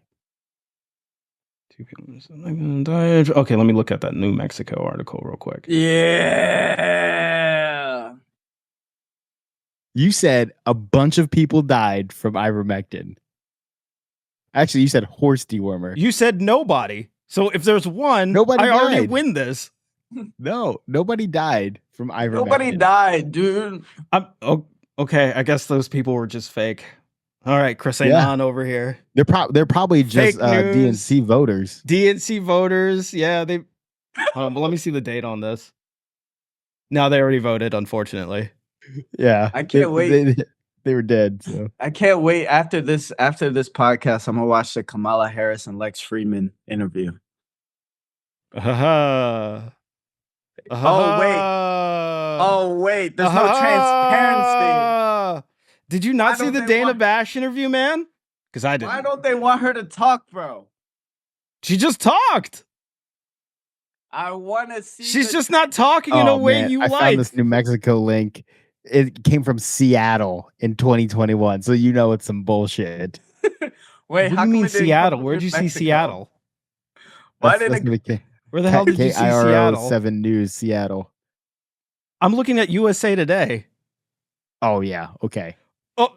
2 people died. Okay, let me look at that New Mexico article real quick. Yeah. You said a bunch of people died from ivermectin. Actually, you said horse dewormer. You said nobody. So if there's one, I already win this. No, nobody died from ivermectin. Nobody died, dude. Okay, I guess those people were just fake. All right, Chris Anon over here. They're probably just DNC voters. DNC voters, yeah. Well, let me see the date on this. No, they already voted, unfortunately. Yeah, I can't wait. They were dead. So I can't wait after this podcast. I'm gonna watch the Kamala Harris and Lex Fridman interview. Oh wait. There's no transparency. Did you not see the Dana Bash interview, man? Because I didn't. Why don't they want her to talk, bro? She just talked. I want to see. She's just not talking in a way you I like. found this New Mexico link. It came from Seattle in 2021, so you know it's some bullshit. Wait, what do you mean Seattle? Where'd you see Seattle? Why didn't it? Where the hell did you see Seattle? 7 News, Seattle. I'm looking at USA Today. Oh yeah, okay. Oh,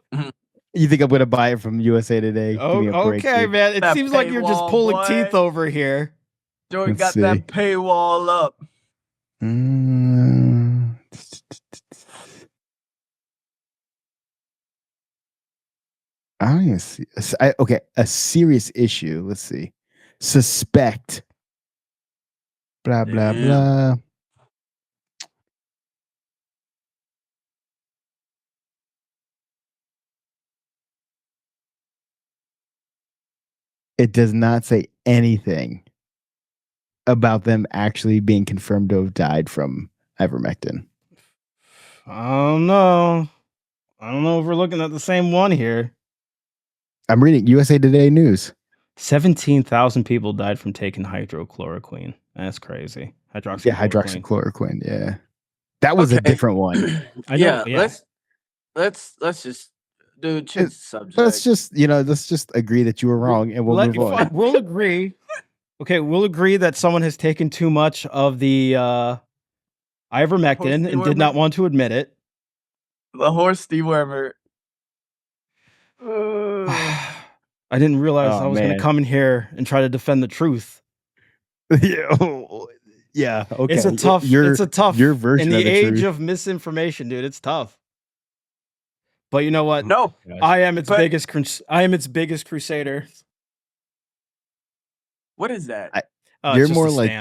you think I'm gonna buy it from USA Today? Oh, okay, man. It seems like you're just pulling teeth over here. Joey got that paywall up. I don't even see. Okay, a serious issue. Let's see. Suspect. Blah blah blah. It does not say anything about them actually being confirmed to have died from ivermectin. I don't know if we're looking at the same one here. I'm reading USA Today News. 17,000 people died from taking hydrochloroquine. That's crazy. Hydroxychloroquine. Yeah, that was a different one. Yeah. Let's just change the subject. Let's just agree that you were wrong, and we'll move on. We'll agree. Okay, we'll agree that someone has taken too much of the ivermectin and did not want to admit it. The horse dewormer. I didn't realize I was going to come in here and try to defend the truth. Yeah, okay. It's a tough. Your version in the of the age truth. of misinformation, dude. It's tough. But you know what? No, I am its biggest crusader. What is that? You're more like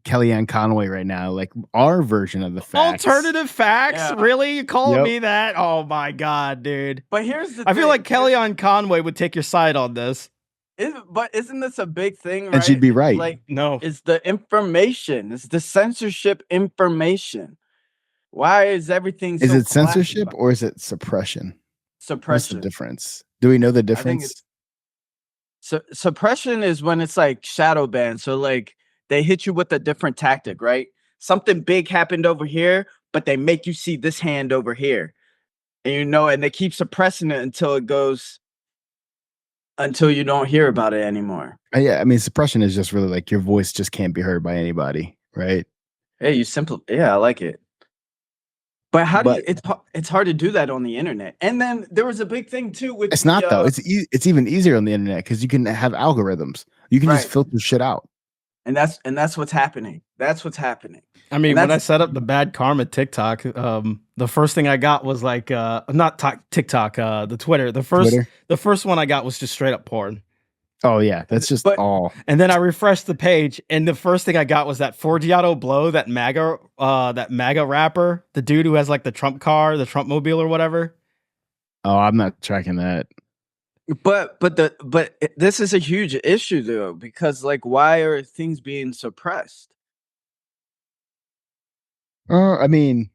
Kellyanne Conway right now, like our version of the facts. Alternative facts? Yeah. Really? You calling me that? Oh my god, dude. But here's the I feel like Kellyanne Conway would take your side on this. But isn't this a big thing, right? And she'd be right. Like, no. It's the information. It's the censorship information. Why is everything so Is it censorship or is it suppression? Suppression. What's the difference? Do we know the difference? Suppression is when it's like shadow ban. So like they hit you with a different tactic, right? Something big happened over here, but they make you see this hand over here. And and they keep suppressing it until you don't hear about it anymore. Yeah, I mean, suppression is just really like your voice just can't be heard by anybody, right? Hey, I like it. But it's hard to do that on the internet. And then there was a big thing too with it's not though. It's even easier on the internet because you can have algorithms. You can just filter shit out. And that's what's happening. That's what's happening. I mean, when I set up the bad karma TikTok, the first thing I got was like not TikTok, the Twitter. The first one I got was just straight up porn. Oh yeah, that's just all. And then I refreshed the page, and the first thing I got was that Forgiato Blow, that MAGA rapper, the dude who has like the Trump car, the Trump mobile or whatever. Oh, I'm not tracking that. But this is a huge issue though, because like, why are things being suppressed? I mean,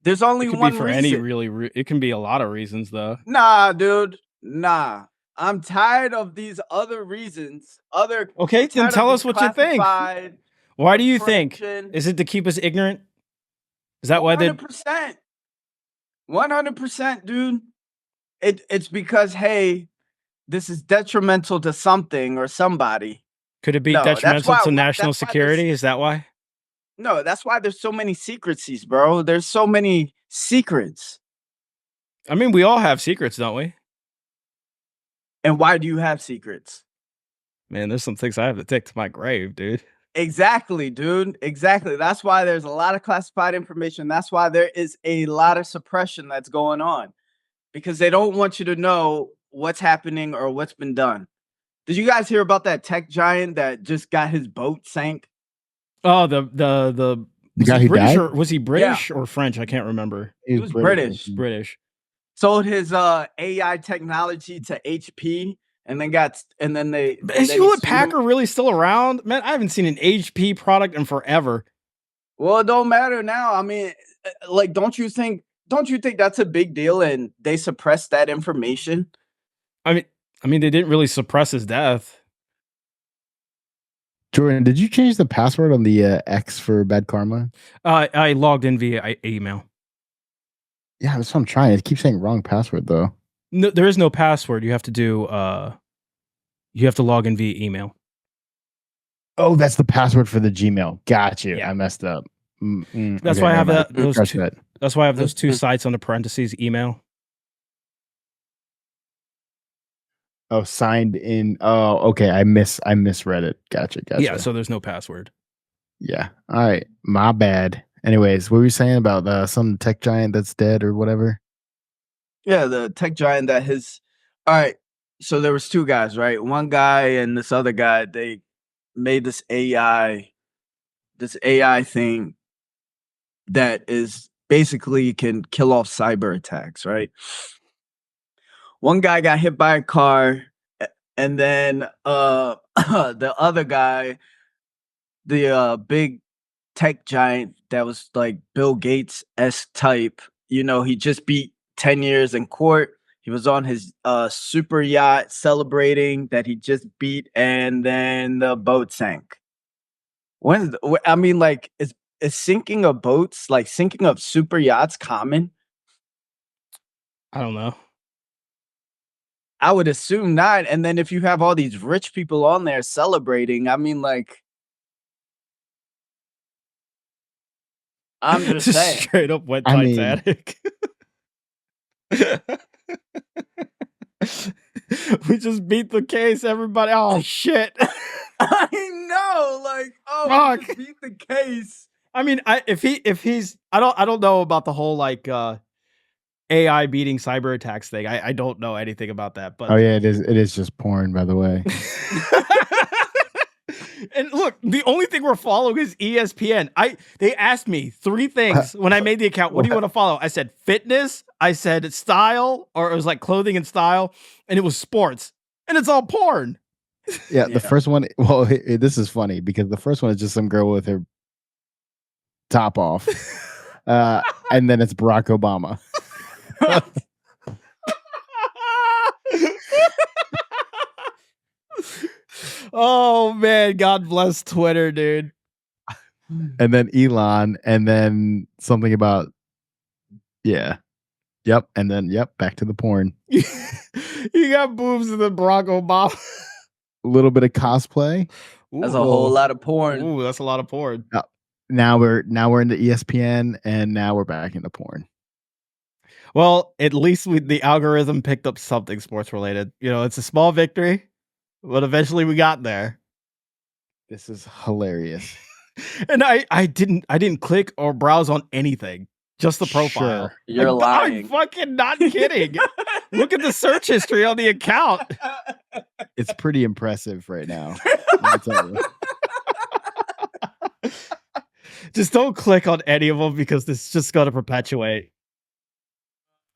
there's only one for reason. It can be a lot of reasons though. Nah, dude, nah. I'm tired of these other reasons. Okay, then tell us what you think. Why do you think? Is it to keep us ignorant? Is that why they? 100%, dude. It's because hey, this is detrimental to something or somebody. Could it be detrimental to national security? Is that why? No, that's why there's so many secrecies, bro. There's so many secrets. I mean, we all have secrets, don't we? And why do you have secrets? Man, there's some things I have to take to my grave, dude. Exactly, dude. Exactly. That's why there's a lot of classified information. That's why there is a lot of suppression that's going on. Because they don't want you to know what's happening or what's been done. Did you guys hear about that tech giant that just got his boat sank? Oh, the guy who died? Was he British or French? I can't remember. He was British. British. Sold his AI technology to HP, and then they. Is Hewlett Packard really still around? Man, I haven't seen an HP product in forever. Well, it don't matter now. I mean, like, don't you think that's a big deal? And they suppress that information. I mean, they didn't really suppress his death. Jordan, did you change the password on the X for Bad Karma? I logged in via email. Yeah, that's what I'm trying. It keeps saying wrong password though. No, there is no password. You have to do. You have to log in via email. Oh, that's the password for the Gmail. Got you. Yeah. I messed up. That's okay, why I have those two. that. That's why I have those two sites on the parentheses email. Oh, signed in. Oh, okay. I misread it. Gotcha. Yeah, so there's no password. Yeah. All right. My bad. Anyways, what were you saying about some tech giant that's dead or whatever? Yeah, the tech giant that his. All right. So there was two guys, right? One guy and this other guy. They made this AI thing that is basically can kill off cyber attacks, right? One guy got hit by a car, and then the other guy, the big tech giant that was like Bill Gates-esque type, he just beat 10 years in court. He was on his super yacht celebrating that he just beat, and then the boat sank. Is sinking of boats, like sinking of super yachts, common? I don't know. I would assume not. And then if you have all these rich people on there celebrating, I mean, like, I'm just saying. Straight up went Titanic. We just beat the case, everybody. Oh shit. I know, like, fuck. We just beat the case. I mean, if he's I don't know about the whole like AI beating cyber attacks thing. I don't know anything about that. But oh yeah, it is just porn, by the way. And look, the only thing we're following is ESPN. They asked me 3 things when I made the account. What do you want to follow? I said fitness, I said style, or it was like clothing and style, and it was sports. And it's all porn. Yeah, the first one, well, this is funny because the first one is just some girl with her top off. And then it's Barack Obama. Oh man, God bless Twitter, dude. And then Elon, and then something about yep, and then back to the porn. You got boobs and then Barack Obama. A little bit of cosplay. That's a whole lot of porn. Ooh, that's a lot of porn. Now we're into ESPN, and now we're back into porn. Well, at least the algorithm picked up something sports related. It's a small victory, but eventually we got there. This is hilarious. And I didn't click or browse on anything. Just the profile. Sure. You're lying. I'm fucking not kidding. Look at the search history on the account. It's pretty impressive right now. Let me tell you. Just don't click on any of them because this is just going to perpetuate.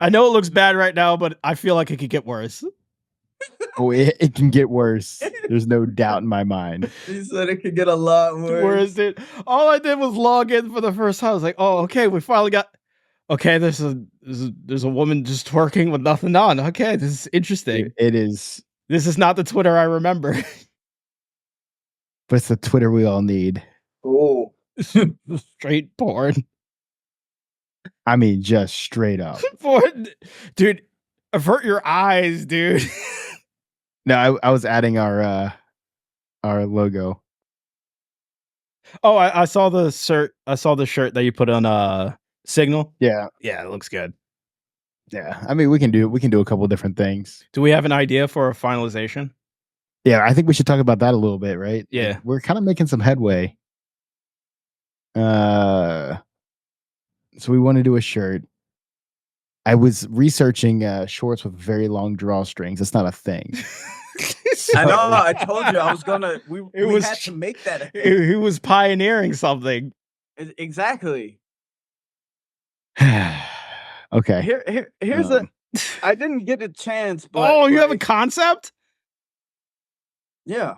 I know it looks bad right now, but I feel like it could get worse. Oh, it can get worse. There's no doubt in my mind. He said it could get a lot worse. Worse, dude. All I did was log in for the first time. I was like, oh, okay, we finally got... Okay, there's a woman just twerking with nothing on. Okay, this is interesting. It is. This is not the Twitter I remember. But it's the Twitter we all need. Oh. Straight porn. I mean, just straight up. Porn. Dude, avert your eyes, dude. No, I was adding our logo. Oh, I saw the shirt. I saw the shirt that you put on Signal. Yeah, it looks good. Yeah, I mean, we can do a couple different things. Do we have an idea for a finalization? Yeah, I think we should talk about that a little bit, right? Yeah, we're kind of making some headway. So we want to do a shirt. I was researching shorts with very long drawstrings. It's not a thing. So, I know. I told you I was gonna. We had to make that. He was pioneering something. Exactly. Okay. Here's I didn't get a chance. But you have a concept? Yeah.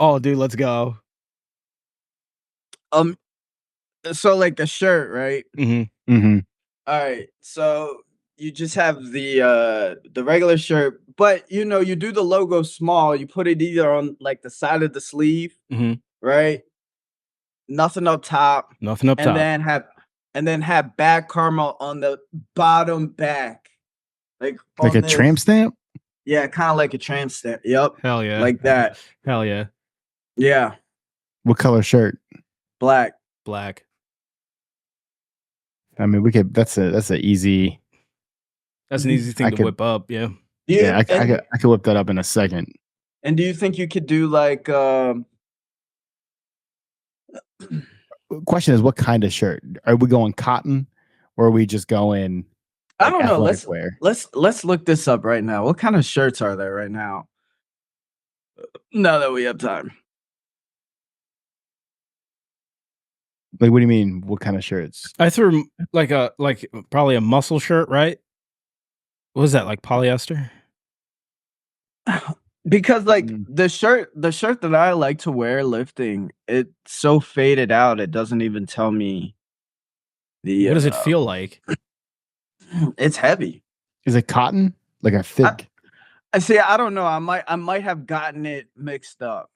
Oh, dude, let's go. So like a shirt, right? Mm-hmm. Mm-hmm. All right. So you just have the regular shirt, but you know, you do the logo small, you put it either on like the side of the sleeve, right? Nothing up top. Nothing up and top. then have Bad Karma on the bottom back. Like a tramp stamp? Yeah, kind of like a tramp stamp. Yep. Hell yeah. Like that. Hell yeah. Yeah. What color shirt? Black. Black. I mean, we could. That's an easy. That's an easy thing to whip up. Yeah. Yeah, I could whip that up in a second. And do you think you could do like? Question is, what kind of shirt? Are we going cotton, or are we just going? I don't know. Let's look this up right now. What kind of shirts are there right now? Now that we have time. Like, what do you mean? What kind of shirts? I threw like probably a muscle shirt, right? What was that, like polyester? Because like the shirt that I like to wear lifting, it's so faded out. It doesn't even tell me the. What does it feel like? It's heavy. Is it cotton? Like a thick? I see. I don't know. I might have gotten it mixed up.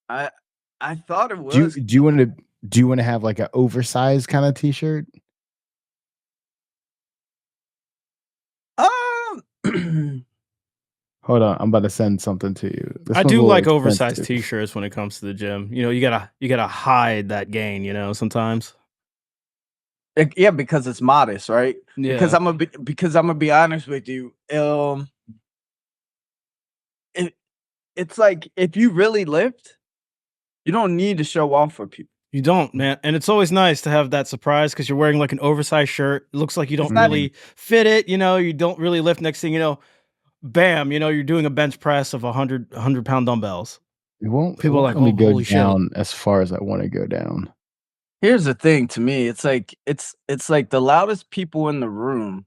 I thought it was. Do you want to have like an oversized kind of t-shirt? Hold on, I'm about to send something to you. I do like oversized t-shirts when it comes to the gym. You know, you gotta hide that gain. You know, sometimes. Yeah, because it's modest, right? Yeah. Because I'm gonna be honest with you. It's like if you really lift, you don't need to show off for people. You don't, man. And it's always nice to have that surprise because you're wearing like an oversized shirt. It looks like you don't really fit it. You know, you don't really lift. Next thing you know, bam, you know, you're doing a bench press of 100-pound dumbbells. People are like, oh, go down as far as I want to go down. Here's the thing to me, it's like the loudest people in the room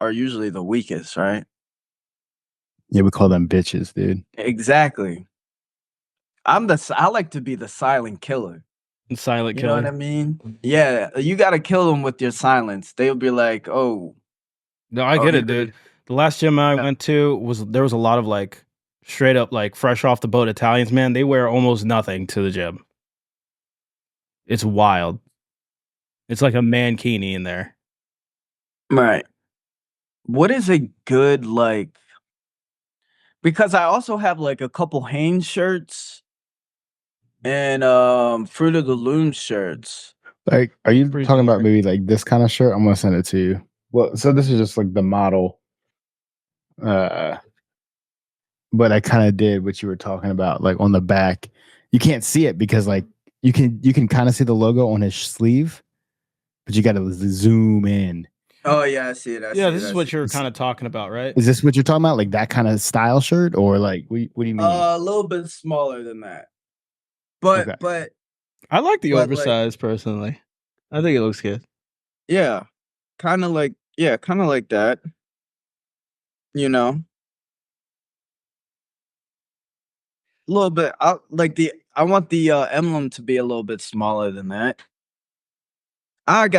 are usually the weakest, right? Yeah, we call them bitches, dude. Exactly. I like to be the silent killer. Silent killer. You know what I mean? Yeah, you got to kill them with your silence. They'll be like, "Oh." No, I get it, dude. The last gym I went to there was a lot of like straight up like fresh off the boat Italians, man. They wear almost nothing to the gym. It's wild. It's like a mankini in there. Right. What is a good like? Because I also have like a couple Hanes shirts and Fruit of the Loom shirts. Like, are you talking about maybe like this kind of shirt? I'm gonna send it to you. Well, so this is just like the model. But I kind of did what you were talking about, like on the back. You can't see it because like you can kind of see the logo on his sleeve, but you got to zoom in. Oh yeah, I see it. This is what you're kind of talking about, right? Is this what you're talking about? Like that kind of style shirt, or like what do you mean? A little bit smaller than that. But I like the oversized personally. I think it looks good. Yeah, kind of like that. You know, a little bit. I want the emblem to be a little bit smaller than that. I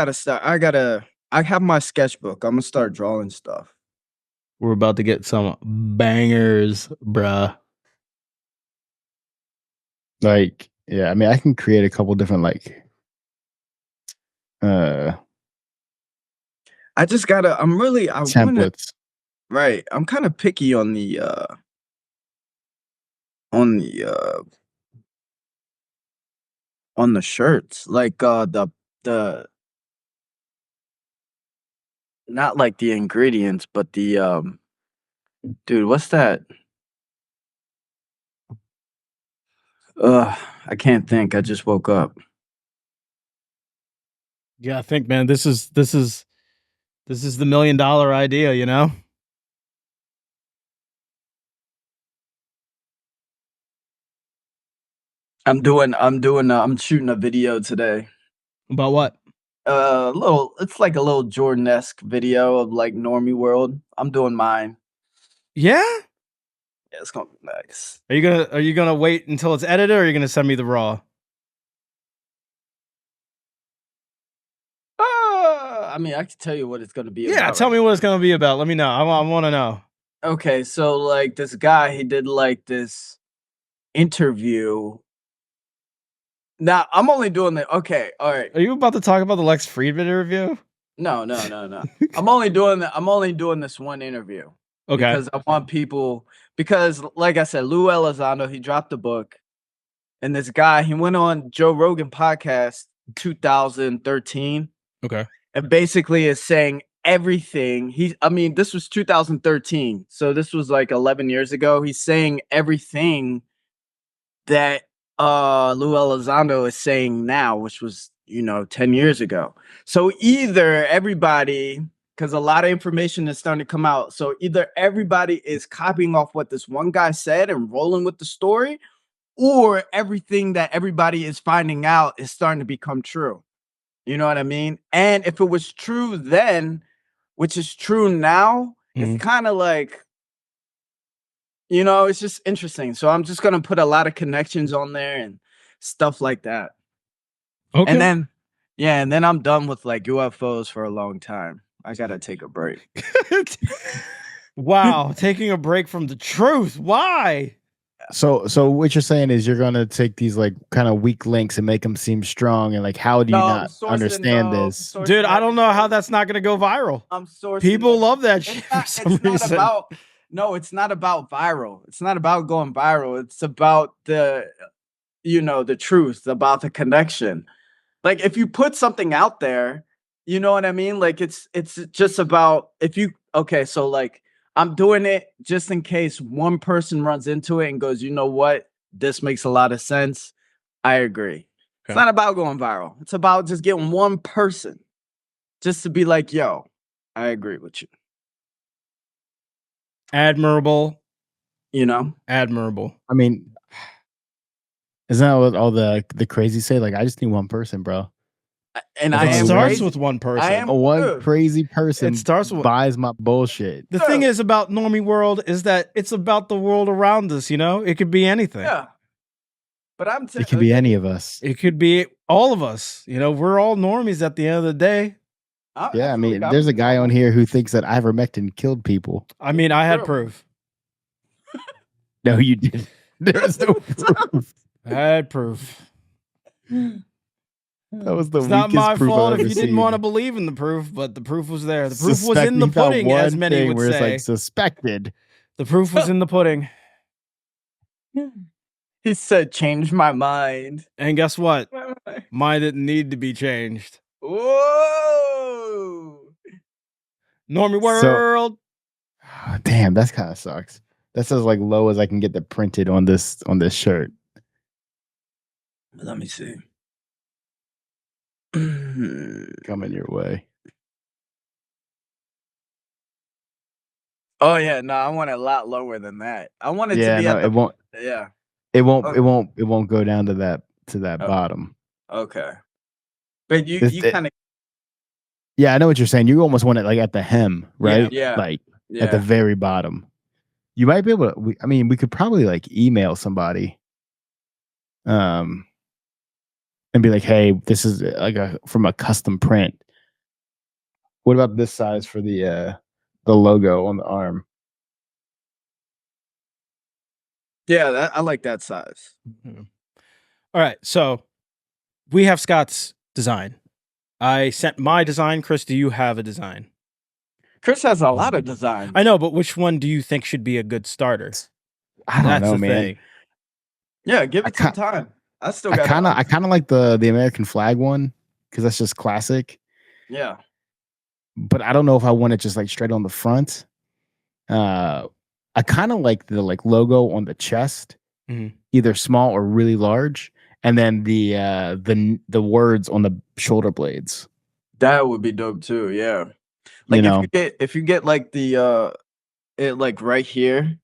have my sketchbook. I'm gonna start drawing stuff. We're about to get some bangers, bruh. Like, yeah, I mean, I can create a couple different like. I just gotta. Templates. Right. I'm kind of picky on the shirts, like the not like the ingredients, but the dude, what's that? I can't think. I just woke up. Yeah, I think, man, this is the $1 million idea, you know? I'm shooting a video today. About what? It's like a little Jordan-esque video of like Normie World. I'm doing mine. Yeah? Yeah, it's gonna be nice. Are you gonna wait until it's edited, or are you gonna send me the raw? I mean, I can tell you what it's going to be. Yeah, tell me what it's going to be about. Let me know. I want to know. Okay, so like this guy, he did like this interview. Now I'm only doing the okay. All right. Are you about to talk about the Lex Friedman interview? No. I'm only doing this one interview. Okay. Because I want people. Because like I said, Lou Elizondo, he dropped a book, and this guy, he went on Joe Rogan podcast 2013. Okay. And basically is saying everything. I mean, this was 2013. So this was like 11 years ago. He's saying everything that Lou Elizondo is saying now, which was, 10 years ago. So either everybody, because a lot of information is starting to come out. So either everybody is copying off what this one guy said and rolling with the story, or everything that everybody is finding out is starting to become true. You know what I mean? And if it was true then, which is true now, it's kind of like, it's just interesting. So I'm just going to put a lot of connections on there and stuff like that. Okay. And then I'm done with like UFOs for a long time. I got to take a break. Wow. Taking a break from the truth. Why? So what you're saying is you're gonna take these like kind of weak links and make them seem strong, and like how do you not understand this, dude? I don't know how that's not gonna go viral. I'm sourcing. People love that shit for some reason. It's not about viral. It's not about going viral. It's about the truth, about the connection. Like if you put something out there, you know what I mean? Like it's just about so like. I'm doing it just in case one person runs into it and goes, you know what? This makes a lot of sense. I agree. Okay. It's not about going viral. It's about just getting one person just to be like, yo, I agree with you. Admirable. Admirable. I mean, isn't that what all the crazy say? Like, I just need one person, bro. And it starts with one person. One crazy person buys my bullshit. The thing is about Normie World is that it's about the world around us, It could be anything. Yeah. But it could be any of us. It could be all of us. We're all normies at the end of the day. I mean, there's a guy on here who thinks that ivermectin killed people. I mean, I had proof. No, you didn't. There's no proof. I had proof. That was the it's not my fault if you didn't want to believe in the proof, but the proof was there. The proof was in the pudding, as many would say. It's like suspected. The proof was in the pudding. He said, change my mind. And guess what? Mine didn't need to be changed. Whoa! Normie World. Damn, that kind of sucks. That's as like low as I can get that printed on this shirt. Let me see. Coming your way. Oh yeah, no, I want it a lot lower than that. I want it to be it won't. Yeah. It won't. Okay. It won't go down to that bottom. Okay. But you kind of. Yeah, I know what you're saying. You almost want it like at the hem, right? Yeah. Like at the very bottom. You might be able to. We could probably like email somebody. And be like, hey, this is like from a custom print. What about this size for the logo on the arm? Yeah, I like that size. Mm-hmm. All right, so we have Scott's design. I sent my design. Chris, do you have a design? Chris has a lot of designs. I know, but which one do you think should be a good starter? I don't know, man. Thing. Yeah, give it some time. I kind of like the American flag one because that's just classic. Yeah. But I don't know if I want it just like straight on the front. I kind of like the like logo on the chest, either small or really large, and then the words on the shoulder blades. That would be dope too. Yeah. Like if you get like the it like right here,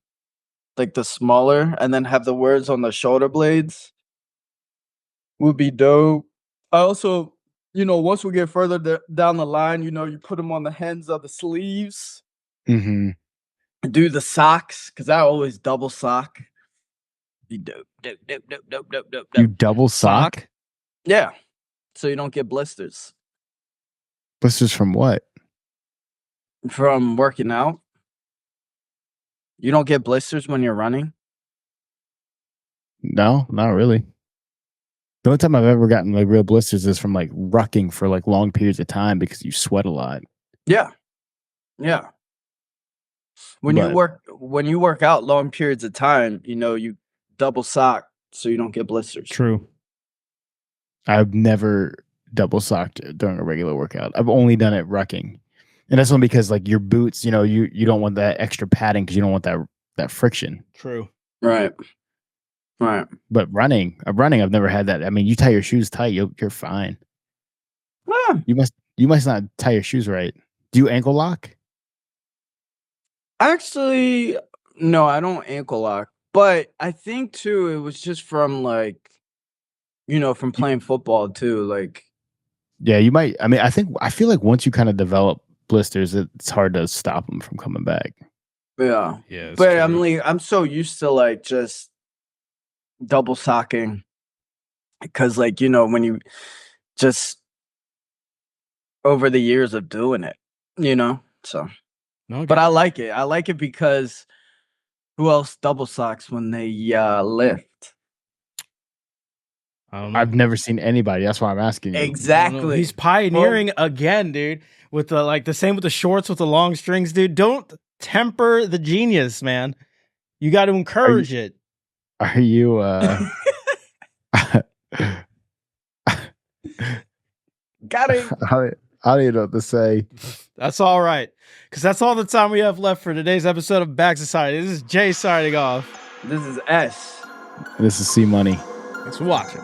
like the smaller, and then have the words on the shoulder blades. Would be dope. I also, once we get further down the line, you put them on the ends of the sleeves. Mm-hmm. Do the socks, because I always double sock. Be dope. You double sock? Yeah. So you don't get blisters. Blisters from what? From working out. You don't get blisters when you're running? No, not really. The only time I've ever gotten like real blisters is from like rucking for like long periods of time because you sweat a lot. Yeah. Yeah. When you work out long periods of time, you double sock so you don't get blisters. True. I've never double socked during a regular workout. I've only done it rucking. And that's only because like your boots, you don't want that extra padding because you don't want that friction. True. Right. But running, I've never had that. I mean, you tie your shoes tight, you're fine. Ah. You must not tie your shoes right. Do you ankle lock? Actually, no, I don't ankle lock. But I think too, it was just from like, from playing football too. Like, yeah, you might. I mean, I feel like once you kind of develop blisters, it's hard to stop them from coming back. Yeah. Yeah. But true. I'm so used to like just double socking because like, when you just over the years of doing it, so. No, but I like it. I like it because who else double socks when they lift? I don't know. I've never seen anybody. That's why I'm asking you. Exactly. He's pioneering again, dude. With the same with the shorts with the long strings, dude. Don't temper the genius, man. You got to encourage it. Are you Got it. I don't even know what to say. That's all right. Because that's all the time we have left for today's episode of Bag Society. This is Jay signing off. This is S. This is C Money. Thanks for watching.